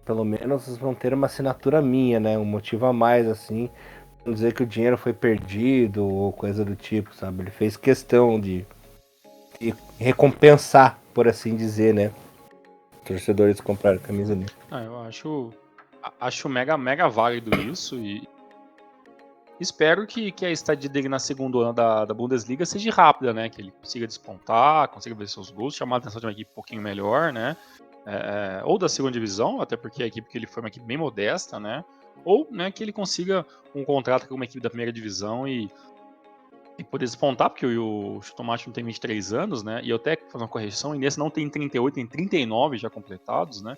pelo menos vocês vão ter uma assinatura minha, né? Um motivo a mais, assim, não dizer que o dinheiro foi perdido ou coisa do tipo, sabe? Ele fez questão de recompensar, por assim dizer, né? Torcedores compraram a camisa dele. Eu acho mega válido isso e espero que a estadia dele na segunda ano da Bundesliga seja rápida, né? Que ele consiga despontar, consiga ver seus gols, chamar a atenção de uma equipe um pouquinho melhor, né? Ou da segunda divisão, até porque a equipe que ele foi é uma equipe bem modesta, né? Ou, né, que ele consiga um contrato com uma equipe da primeira divisão e poder despontar, porque o Chutomate não tem 23 anos, né? E eu até fazer uma correção, e nesse não tem 38, tem 39 já completados, né?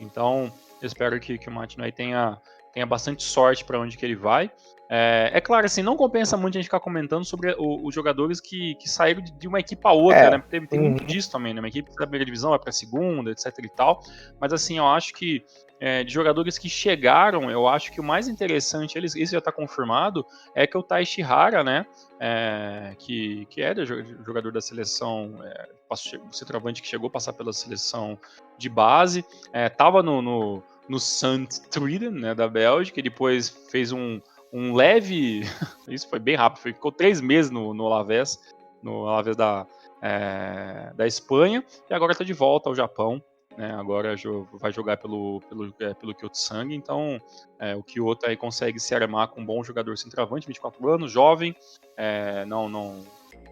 Então, eu espero que o Martin aí tenha bastante sorte para onde que ele vai. Claro, assim, não compensa muito a gente ficar comentando sobre os jogadores que saíram de uma equipe a outra, né? Tem muito Uhum. disso também, né? Uma equipe da primeira divisão vai para a segunda, etc e tal. Mas, assim, eu acho que de jogadores que chegaram, eu acho que o mais interessante, isso já está confirmado, é que o Tai Shihara, né? Que é jogador da seleção, o centroavante que chegou a passar pela seleção de base, estava no Sant Truiden, né, da Bélgica, e depois fez um leve. Isso foi bem rápido, ficou 3 meses no Alavés da Espanha, e agora está de volta ao Japão. Né, agora vai jogar pelo Kyoto Sang, então o Kyoto aí consegue se armar com um bom jogador centroavante, 24 anos, jovem, não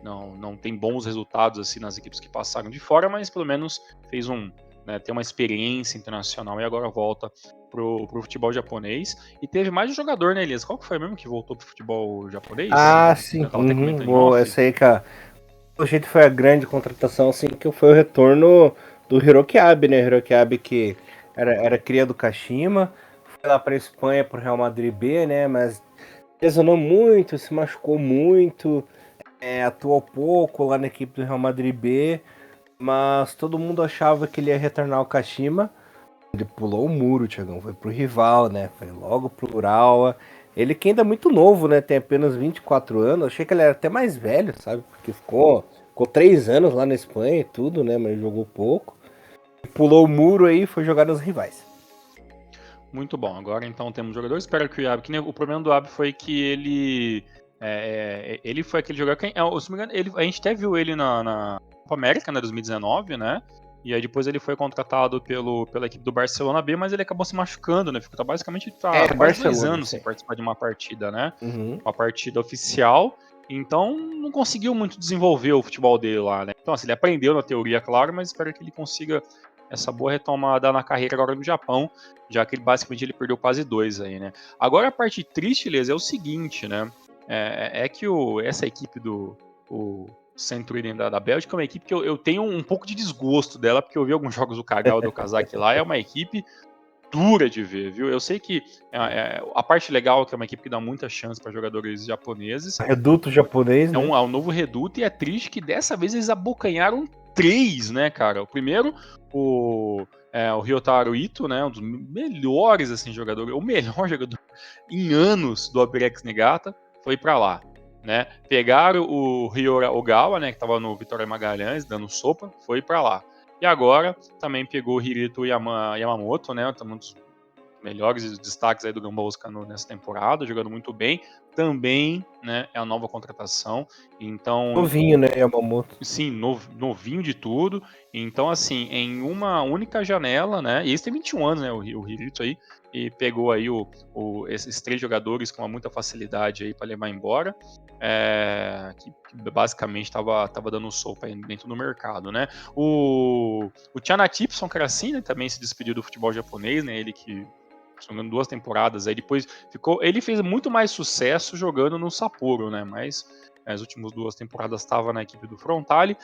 não tem bons resultados assim nas equipes que passaram de fora, mas pelo menos fez tem uma experiência internacional e agora volta pro futebol japonês. E teve mais um jogador, né, Elias? Qual que foi mesmo que voltou pro futebol japonês? Ah, sim. Eu tava até comentando em Boa, off. essa aí, cara. O jeito foi a grande contratação, assim, que foi o retorno do Hiroki Abe, né? Hiroki Abe que era cria do Kashima, foi lá pra Espanha pro Real Madrid B, né? Mas lesionou muito, se machucou muito, atuou pouco lá na equipe do Real Madrid B, mas todo mundo achava que ele ia retornar ao Kashima. Ele pulou o muro, Thiagão, foi pro rival, né? Foi logo pro Urawa. Ele que ainda é muito novo, né? Tem apenas 24 anos. Achei que ele era até mais velho, sabe? Porque ficou 3 anos lá na Espanha e tudo, né? Mas jogou pouco. Pulou o muro aí e foi jogar nos rivais. Muito bom. Agora então temos jogador. Espero que o Abe. O problema do Abe foi que ele foi aquele jogador que, se não me engano, a gente até viu ele na Copa América, né, 2019, né? E aí depois ele foi contratado pela equipe do Barcelona B, mas ele acabou se machucando, né? Ficou basicamente quase 2 Barcelona, anos sim. sem participar de uma partida, né? Uhum. Uma partida oficial. Então não conseguiu muito desenvolver o futebol dele lá, né? Então, assim, ele aprendeu na teoria, claro, mas espero que ele consiga essa boa retomada na carreira agora no Japão, já que ele basicamente ele perdeu quase 2 aí, né? Agora a parte triste, Liz, é o seguinte, né? É que essa equipe o Centurion da Bélgica é uma equipe que eu tenho um pouco de desgosto dela, porque eu vi alguns jogos do Kagawa do Okazaki lá, é uma equipe dura de ver, viu? Eu sei que a parte legal é que é uma equipe que dá muita chance para jogadores japoneses. Reduto japonês, né? É um novo reduto e é triste que dessa vez eles abocanharam 3, né, cara? O primeiro, o Ryotaro Ito, né? Um dos melhores assim, jogadores, o melhor jogador em anos do Apex Negata, foi para lá. Né? Pegaram o Ryora Ogawa, né, que estava no Vitória Magalhães, dando sopa, foi para lá. E agora também pegou o Hirito Yamamoto, né, um dos melhores destaques aí do Gambosca nessa temporada, jogando muito bem. Também, né, é a nova contratação. Então, Novinho, né, Yamamoto? sim, novinho de tudo. Então, assim, em uma única janela, né? E esse tem 21 anos, né? O Hirito aí. E pegou aí esses 3 jogadores com muita facilidade aí para levar embora. Que basicamente estava dando sopa aí dentro do mercado, né? O Tiana Tipson, que era assim, né? Também se despediu do futebol japonês, né? Ele que jogando 2 temporadas aí depois ele fez muito mais sucesso jogando no Sapporo, né? Mas as últimas 2 temporadas estava na equipe do Frontale.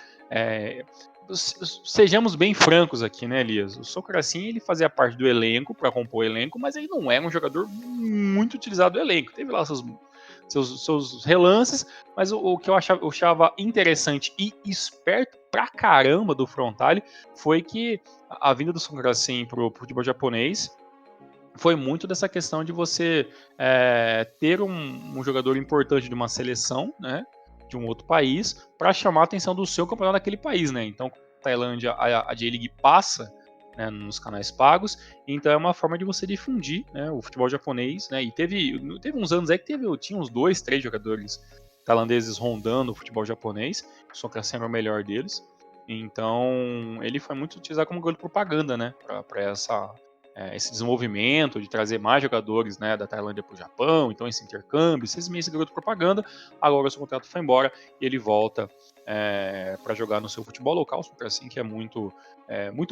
Sejamos bem francos aqui, né, Elias? O Socaracin, ele fazia parte do elenco para compor o elenco, mas ele não era um jogador muito utilizado do elenco. Teve lá seus relances, mas o que eu achava interessante e esperto pra caramba do Frontale foi que a vinda do Socaracin pro futebol japonês foi muito dessa questão de você ter um jogador importante de uma seleção, né, de um outro país, para chamar a atenção do seu campeonato daquele país, né? Então, a Tailândia, a J-League passa, né, nos canais pagos, então é uma forma de você difundir, né, o futebol japonês, né? E teve uns anos aí que tinha uns 2, 3 jogadores tailandeses rondando o futebol japonês, só que sendo o melhor deles. Então, ele foi muito utilizado como gol de propaganda, né, para esse desenvolvimento de trazer mais jogadores, né, da Tailândia para o Japão, então esse intercâmbio, esse mês de garoto propaganda. Agora o seu contrato foi embora e ele volta para jogar no seu futebol local, super assim, que é muito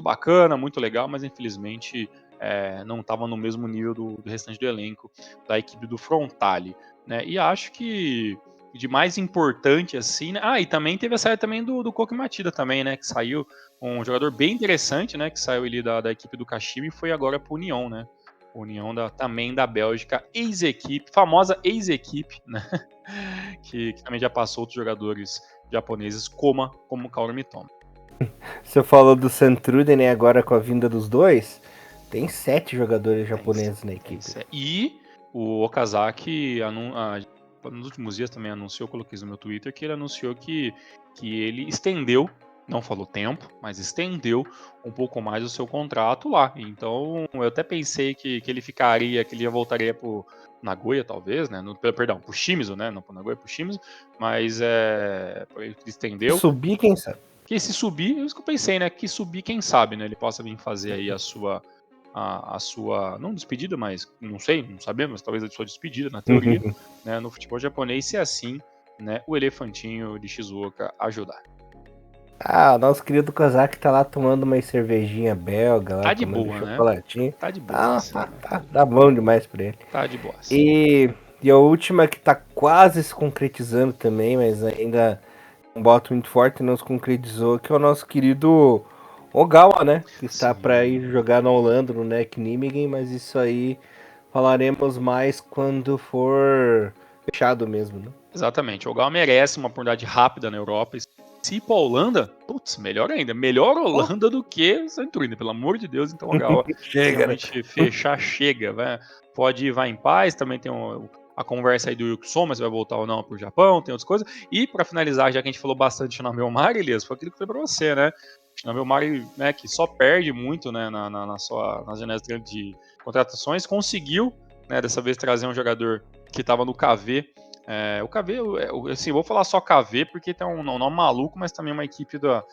bacana, muito legal, mas infelizmente não estava no mesmo nível do restante do elenco da equipe do Frontale, né? E acho que de mais importante assim, né? E também teve a saída também do Koki Matida também, né, que saiu, um jogador bem interessante, né, que saiu ali da equipe do Kashima e foi agora para o União, né? União também da Bélgica, ex-equipe, famosa ex-equipe, né? que também já passou outros jogadores japoneses como o Kaoru Mitoma. Você falou do Centruden, né? Agora com a vinda dos dois, tem 7 jogadores japoneses na equipe. E o Okazaki, nos últimos dias também anunciou, eu coloquei isso no meu Twitter, que ele anunciou que ele estendeu, não falou tempo, mas estendeu um pouco mais o seu contrato lá. Então eu até pensei que ele ficaria, que ele já voltaria pro Nagoya, talvez, né? Perdão, pro Shimizu, né? Não pro Nagoya, pro Shimizu, mas ele estendeu. Se subir, quem sabe? Que se subir, é isso que eu pensei, né? Que subir, quem sabe, né? Ele possa vir fazer aí a sua, não despedida, mas não sei, não sabemos, talvez a sua despedida, na teoria, né? No futebol japonês, se é assim, né, o elefantinho de Shizuoka ajudar. Ah, o nosso querido Kozak tá lá tomando uma cervejinha belga, lá Tá de comendo boa, né? chocolatinho. Tá de boa. Tá bom demais pra ele. Tá de boa. E a última que tá quase se concretizando também, mas ainda um boto muito forte, não se concretizou, que é o nosso querido Ogawa, né? Que está para ir jogar na Holanda, no NEC Nijmegen, mas isso aí falaremos mais quando for fechado mesmo, né? Exatamente. O Ogawa merece uma oportunidade rápida na Europa. Se ir pra Holanda, putz, melhor ainda. Melhor Holanda do que o Santurini, pelo amor de Deus. Então o Ogawa realmente né? Fechar, chega. Pode ir, vai em paz. Também tem a conversa aí do Yuki-Soma, se vai voltar ou não pro Japão, tem outras coisas. E para finalizar, já que a gente falou bastante de Shinami Omari, Elias, foi aquilo que foi pra você, né? Shinami Omari, né, que só perde muito, né, nas janelas de contratações, conseguiu, né, dessa vez trazer um jogador que estava no KV. O KV, assim, vou falar só KV porque tem um nome maluco, mas também uma equipe do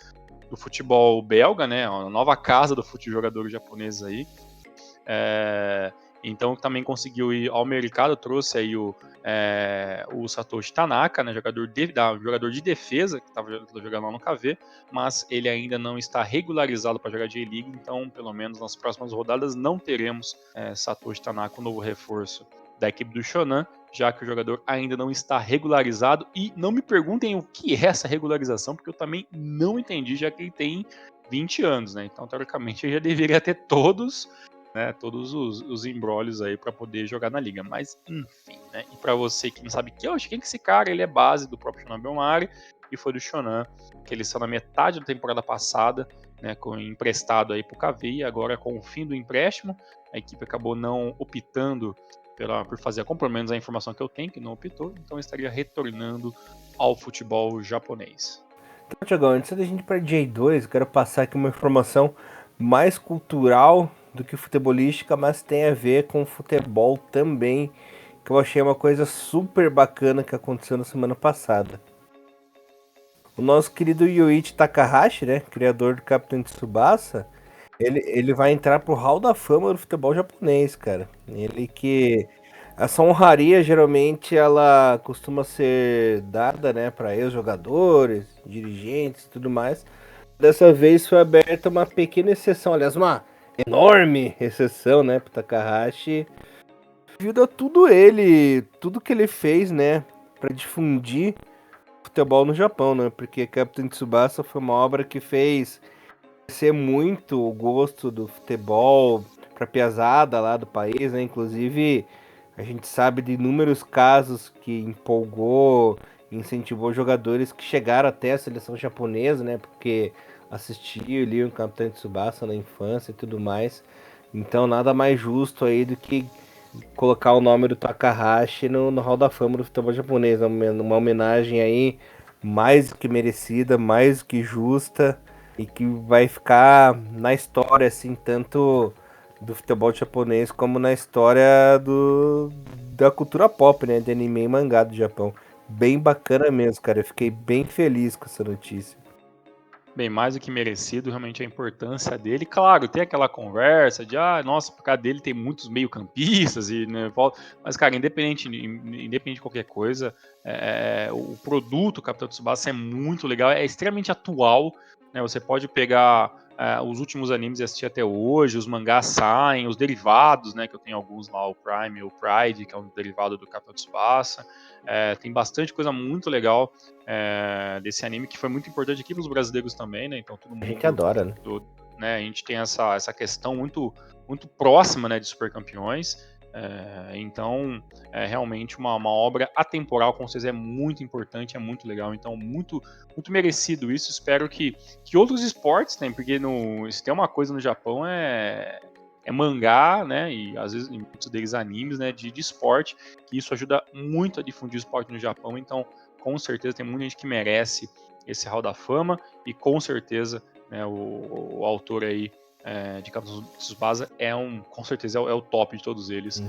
futebol belga, né? Uma nova casa do jogador japonês aí. Então também conseguiu ir ao mercado, trouxe aí o Satoshi Tanaka, né, jogador de defesa, que estava jogando lá no KV, mas ele ainda não está regularizado para jogar J-League, então pelo menos nas próximas rodadas não teremos Satoshi Tanaka, o novo reforço da equipe do Shonan, já que o jogador ainda não está regularizado, e não me perguntem o que é essa regularização, porque eu também não entendi, já que ele tem 20 anos, né, então teoricamente ele já deveria ter todos os embrólios aí para poder jogar na liga, mas enfim, né? E para você que não sabe quem é esse cara, ele é base do próprio Shonan Bellmare e foi do Shonan, que ele saiu na metade da temporada passada, né, emprestado aí pro KV, e agora com o fim do empréstimo, a equipe acabou não optando por fazer a compra, menos a informação que eu tenho, que não optou, então estaria retornando ao futebol japonês. Então, Thiagão, antes da gente ir para J2, eu quero passar aqui uma informação mais cultural do que futebolística, mas tem a ver com futebol também, que eu achei uma coisa super bacana que aconteceu na semana passada. O nosso querido Yuichi Takahashi, né, criador do Capitão Tsubasa, ele vai entrar pro Hall da Fama do futebol japonês, cara. Ele que essa honraria geralmente ela costuma ser dada, né, para ex-jogadores, dirigentes e tudo mais. Dessa vez foi aberta uma pequena exceção, aliás, uma enorme exceção, né, pro Takahashi. Devido a tudo que ele fez, né, para difundir futebol no Japão, né? Porque Captain Tsubasa foi uma obra que fez crescer muito o gosto do futebol pra piazada lá do país, né? Inclusive, a gente sabe de inúmeros casos que empolgou, incentivou jogadores que chegaram até a seleção japonesa, né? Porque assistiam ali o Capitão Tsubasa na infância e tudo mais. Então, nada mais justo aí do que colocar o nome do Takahashi no Hall da Fama do futebol japonês. Uma homenagem aí mais que merecida, mais que justa e que vai ficar na história, assim, tanto do futebol japonês como na história da cultura pop, né, de anime e mangá do Japão. Bem bacana mesmo, cara. Eu fiquei bem feliz com essa notícia. Bem, mais do que merecido, realmente a importância dele. Claro, tem aquela conversa de, nossa, por causa dele tem muitos meio-campistas, né, mas, cara, independente de qualquer coisa, o produto Capitão Tsubasa é muito legal, é extremamente atual, né, você pode pegar os últimos animes e assistir até hoje, os mangás saem, os derivados, né, que eu tenho alguns lá, o Prime e o Pride, que é um derivado do Capitão Tsubasa, tem bastante coisa muito legal desse anime, que foi muito importante aqui para os brasileiros também, né? Então todo mundo. A gente adora, né? Né, a gente tem essa questão muito, muito próxima, né, de Super Campeões. Então é realmente uma obra atemporal, com certeza é muito importante, é muito legal. Então, muito, muito merecido isso. Espero que outros esportes, né? Porque se tem uma coisa no Japão é mangá, né? E às vezes em muitos deles animes, né? De esporte, que isso ajuda muito a difundir o esporte no Japão. Então, com certeza tem muita gente que merece esse Hall da Fama e com certeza, né, o autor aí de Capitão Tsubasa com certeza é o top de todos eles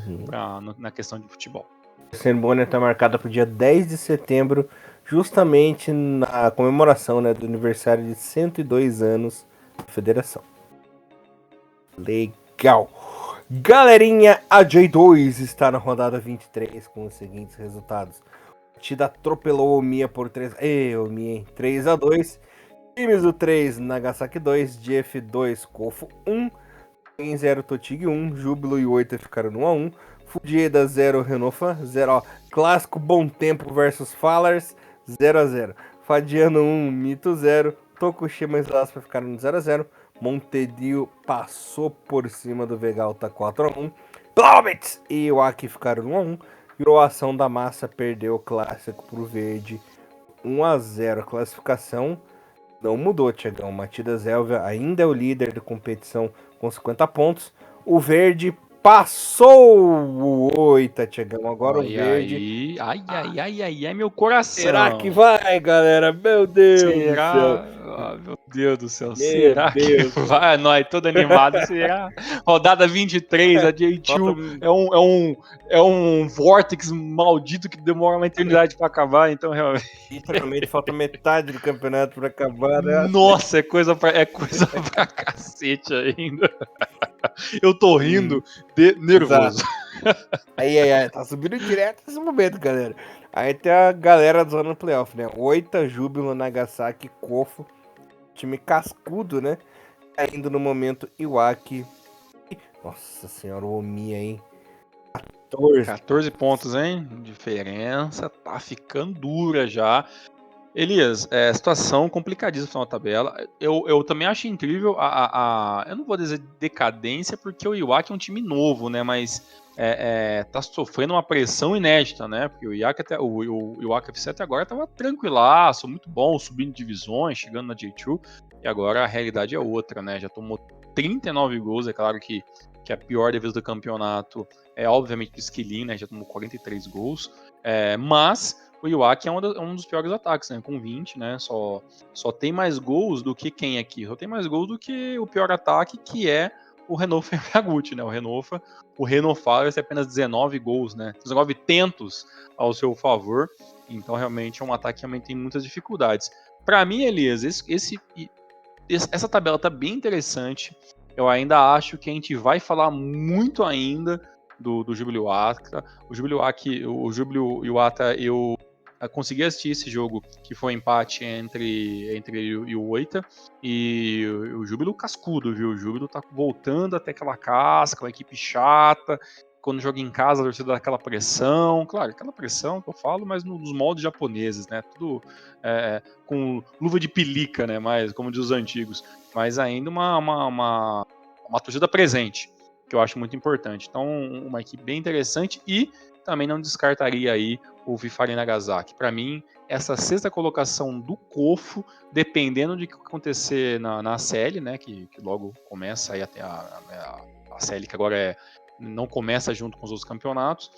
na questão de futebol. A cerimônia está marcada para o dia 10 de setembro, justamente na comemoração, né, do aniversário de 102 anos da federação. Legal! Galerinha, a J2 está na rodada 23 com os seguintes resultados. Matida atropelou o Omiya por 3. Omiya, hein? 3-2. Shimizu 3, Nagasaki 2, Jeff 2, Kofo 1. 0, Totig 1, Júbilo e Oita ficaram no 1x1. Fujieda 0, Renofa 0, ó. Clássico Bom Tempo versus Fallers 0x0. Fadiano 1, Mito 0, Tokushima e Slaspa ficaram no 0x0. Montedio passou por cima do Vegalta 4x1. Blobitz e Iwaki ficaram no 1x1. E o Ação da Massa perdeu o clássico pro Verde 1x0. A classificação não mudou, Tiagão. Matidas Elvia ainda é o líder da competição com 50 pontos. O Verde passou o Oita, Tiagão. Agora Olha o Verde. Aí. Ai, meu coração. Será que vai, galera? Meu Deus do céu. Ah, meu Deus do céu. Meu Será Deus. que vai? Nós todo animado. Será? Rodada 23, a J2 é um vortex maldito que demora uma eternidade pra acabar, então realmente. Literalmente falta metade do campeonato pra acabar, né? Nossa, é coisa pra cacete ainda. Eu tô rindo de nervoso. Aí, tá subindo direto nesse momento, galera. Aí tem a galera do zona playoff, né? Oita, Júbilo, Nagasaki, Kofo. Time cascudo, né? Ainda no momento, Iwaki. Nossa senhora, o Omiya, hein? 14 pontos, hein? Diferença tá ficando dura já. Elias, situação complicadíssima na tabela. Eu também acho incrível eu não vou dizer decadência, porque o Iwaki é um time novo, né? Mas tá sofrendo uma pressão inédita, né? Porque o Iwaki FC até agora tava tranquilaço, muito bom, subindo divisões, chegando na J2, e agora a realidade é outra, né? Já tomou 39 gols, é claro que a pior defesa do campeonato é obviamente o Skillin, né? Já tomou 43 gols, mas o Iwaki é um dos piores ataques, né? Com 20, né? Só tem mais gols do que quem aqui? Só tem mais gols do que o pior ataque, que é o Renofa Yamaguchi, né? O Renofar tem apenas 19 gols, né? 19 tentos ao seu favor. Então, realmente, é um ataque que realmente tem muitas dificuldades. Para mim, Elias, essa tabela tá bem interessante. Eu ainda acho que a gente vai falar muito ainda do Júbilo Iwata. O Júbilo Iwata, eu consegui assistir esse jogo, que foi um empate entre ele e o Oita, e o Júbilo cascudo, viu? O Júbilo tá voltando até aquela casca, uma equipe chata. Quando joga em casa, a torcida dá aquela pressão. Claro, aquela pressão que eu falo, mas nos moldes japoneses, né? Tudo com luva de pelica, né? Mais, como diz os antigos. Mas ainda uma torcida presente, que eu acho muito importante. Então, uma equipe bem interessante, e também não descartaria aí o Vifari Nagasaki. Para mim, essa sexta colocação do Kofo, dependendo de que acontecer na CL, né, que logo começa aí até a CL, que agora não começa junto com os outros campeonatos,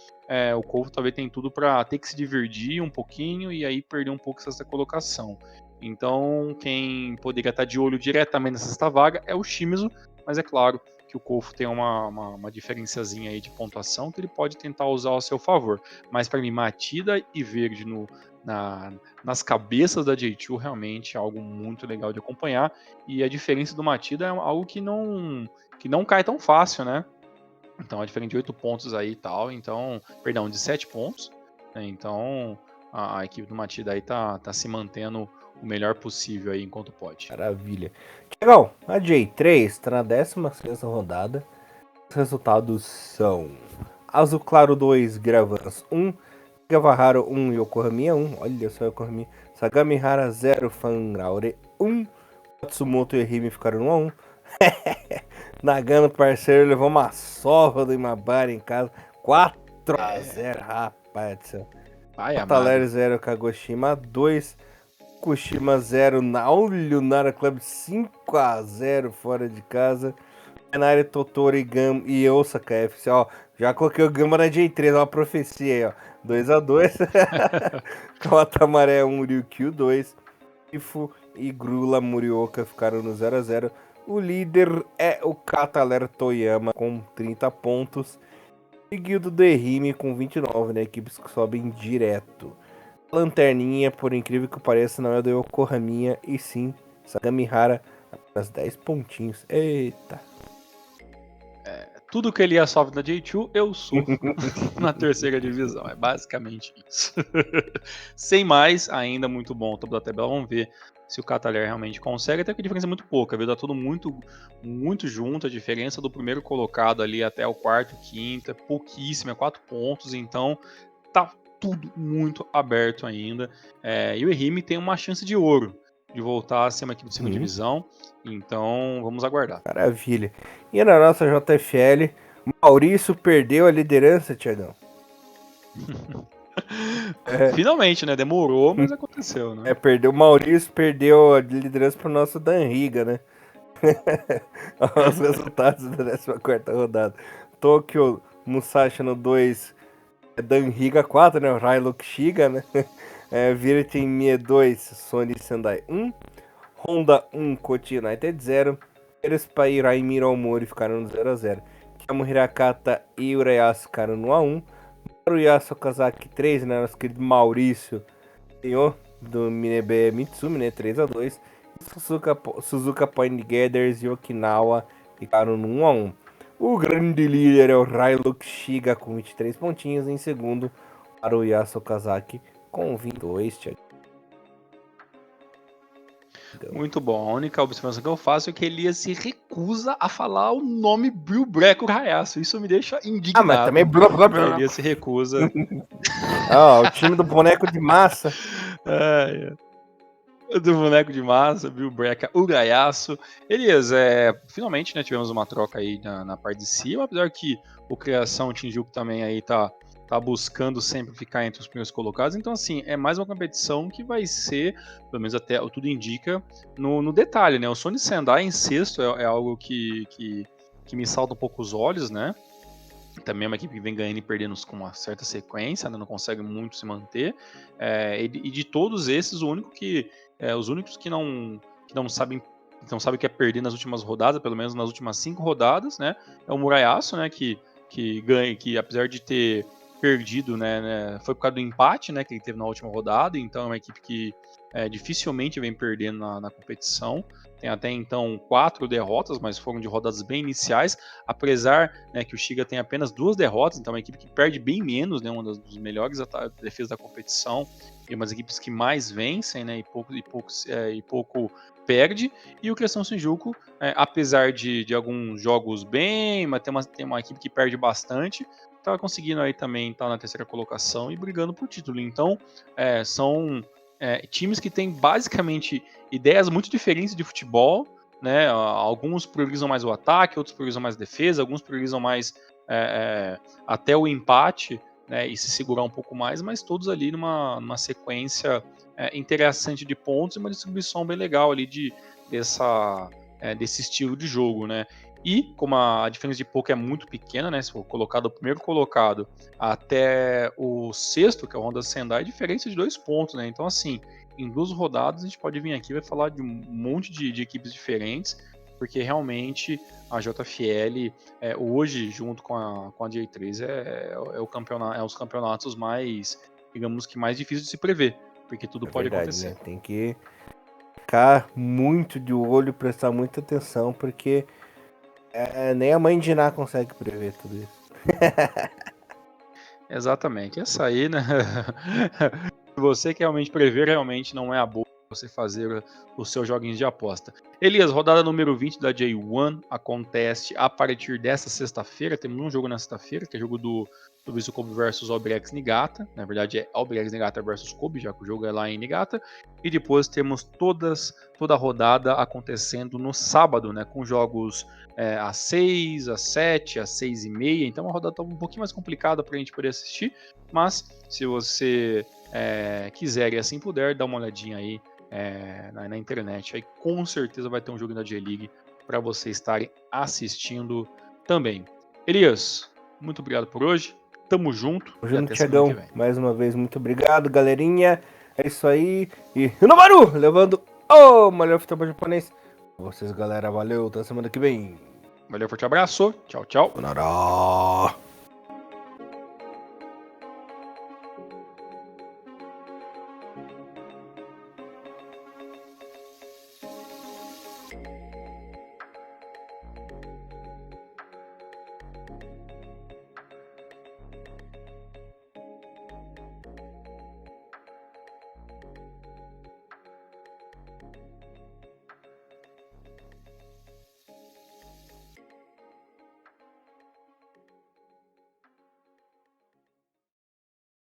o Kofo talvez tem tudo para ter que se divertir um pouquinho e aí perder um pouco essa colocação. Então, quem poderia estar de olho diretamente nessa sexta vaga é o Shimizu, mas é claro que o Kofo tem uma diferenciazinha aí de pontuação que ele pode tentar usar ao seu favor. Mas para mim, Matida e Verde nas cabeças da J2 realmente é algo muito legal de acompanhar. E a diferença do Matida é algo que não cai tão fácil, né? Então é diferente de 8 pontos aí e tal. Então, perdão, de 7 pontos. Né? Então a equipe do Matida aí tá se mantendo o melhor possível aí enquanto pode. Maravilha. Tiagão, a J3 tá na 16ª rodada. Os resultados são Azul Claro 2, Gravans 1, Gavaharo 1, Yokohama 1, olha só Yokohama, Sagamihara 0, Fanraure 1, Matsumoto e Ehime ficaram 1x1. Nagano, parceiro, levou uma sova do Imabari em casa, 4x0, rapaz do céu. Taler 0, Kagoshima 2, Kushima 0, Naulio Nara Club 5x0 fora de casa. Renari, Totori, Gamba e Osaka FC, ó. Já coloquei o Gamba na J3, ó, uma profecia aí, ó. 2x2. Kawatamaré 1, Ryukyu 2. Ifu e Grula Murioka ficaram no 0x0. O líder é o Kataler Toyama com 30 pontos. Seguido do Ehime com 29, né? Equipes que sobem direto. Lanterninha, por incrível que pareça, não é do Yokohama, e sim Sagamihara, apenas 10 pontinhos. Eita. Tudo que ele ia sofre na J2, eu sofro na terceira divisão. É basicamente isso. Sem mais, ainda muito bom o topo da tabela. Vamos ver se o Cataler realmente consegue. Até que a diferença é muito pouca, viu? Tá tudo muito junto. A diferença do primeiro colocado ali até o quarto, quinto é pouquíssima, é 4 pontos. Então tá tudo muito aberto ainda. E o Ehime tem uma chance de ouro de voltar a ser uma equipe de segunda divisão. Então vamos aguardar. Maravilha. E na nossa JFL, Maurício perdeu a liderança, Tiagão. Finalmente, né? Demorou, mas aconteceu, né? Perdeu o Maurício, perdeu a liderança pro nosso Danriga, né? Os resultados da 14ª rodada. Tokyo Musashi no 2, Danriga 4, né? O Railuk Shiga, né? Virten Mie 2, Sony Sendai 1. Honda 1, Kochi United 0. Erespai Raimiro Aomori ficaram no 0x0. Kiyamo Hirakata e Urayasu ficaram no 1x1. Maruyasu Okazaki 3, né? Nosso querido Maurício ganhou do Minebe Mitsumi, né? 3x2. Suzuka Point Gathers e Okinawa ficaram no 1x1. O grande líder é o Railuk Shiga com 23 pontinhos. Em segundo, Maruyasu Okazaki com 22. Muito bom. A única observação que eu faço é que Elias se recusa a falar o nome Bill Breco Hayasu. Isso me deixa indignado. Mas também blá blá blá. Elias se recusa. O time do boneco de massa. Do boneco de massa, Bill Breca, Urayasu. Elias, finalmente, né, tivemos uma troca aí na parte de cima, apesar que o Criação Shinjuku também aí tá buscando sempre ficar entre os primeiros colocados. Então, assim, é mais uma competição que vai ser, pelo menos até tudo indica, no detalhe, né? O Sony Sendai em sexto é algo que me salta um pouco os olhos, né? Também é uma equipe que vem ganhando e perdendo com uma certa sequência, né? Não consegue muito se manter. E de todos esses, os únicos que não sabem o que é perder nas últimas rodadas, pelo menos nas últimas 5 rodadas, né? É o Murayasu, né? Que ganha, que apesar de ter perdido, né, foi por causa do empate, né? Que ele teve na última rodada. Então é uma equipe que dificilmente vem perdendo na competição. Tem até então 4 derrotas, mas foram de rodadas bem iniciais, apesar, né, que o Shiga tem apenas 2 derrotas, então é uma equipe que perde bem menos, né, uma das melhores defesas da competição, e umas equipes que mais vencem, né, e pouco perde. E o Criação Shinjuku, apesar de alguns jogos bem, mas tem uma equipe que perde bastante, estava conseguindo aí também estar na terceira colocação e brigando por título. Então, são times que têm basicamente ideias muito diferentes de futebol, né? Alguns priorizam mais o ataque, outros priorizam mais a defesa, alguns priorizam mais até o empate, né? E se segurar um pouco mais, mas todos ali numa sequência interessante de pontos e uma distribuição bem legal ali desse estilo de jogo, né? E como a diferença de pouco é muito pequena, né? Se for colocado o primeiro colocado até o sexto, que é o Honda Sendai, diferença de 2 pontos, né? Então, assim, em 2 rodadas a gente pode vir aqui e vai falar de um monte de equipes diferentes, porque realmente a JFL hoje, junto com a J3, os campeonatos mais, digamos que mais difíceis de se prever, porque tudo pode acontecer. Né? Tem que ficar muito de olho, prestar muita atenção, porque nem a mãe de Ná consegue prever tudo isso. Exatamente, essa aí, né? Se você quer realmente prever, realmente não é a boa você fazer os seus joguinhos de aposta. Elias, rodada número 20 da J1 acontece a partir dessa sexta-feira. Temos um jogo na sexta-feira, que é o jogo do Vissel Kobe versus Albirex Niigata. Na verdade é Albirex Niigata versus Kobe, já que o jogo é lá em Niigata. E depois temos toda a rodada acontecendo no sábado, né? Com jogos às 6, às 7, às 6 e meia. Então a rodada está um pouquinho mais complicada para a gente poder assistir. Mas se você quiser e assim puder, dá uma olhadinha aí na internet. Aí com certeza vai ter um jogo da J-League para vocês estarem assistindo também. Elias, muito obrigado por hoje. Tamo junto e até semana que vem. Mais uma vez, muito obrigado, galerinha. É isso aí. E Rinomaru, levando o melhor futebol japonês. Vocês, galera, valeu. Até semana que vem. Valeu, forte abraço. Tchau, tchau. Sayonara.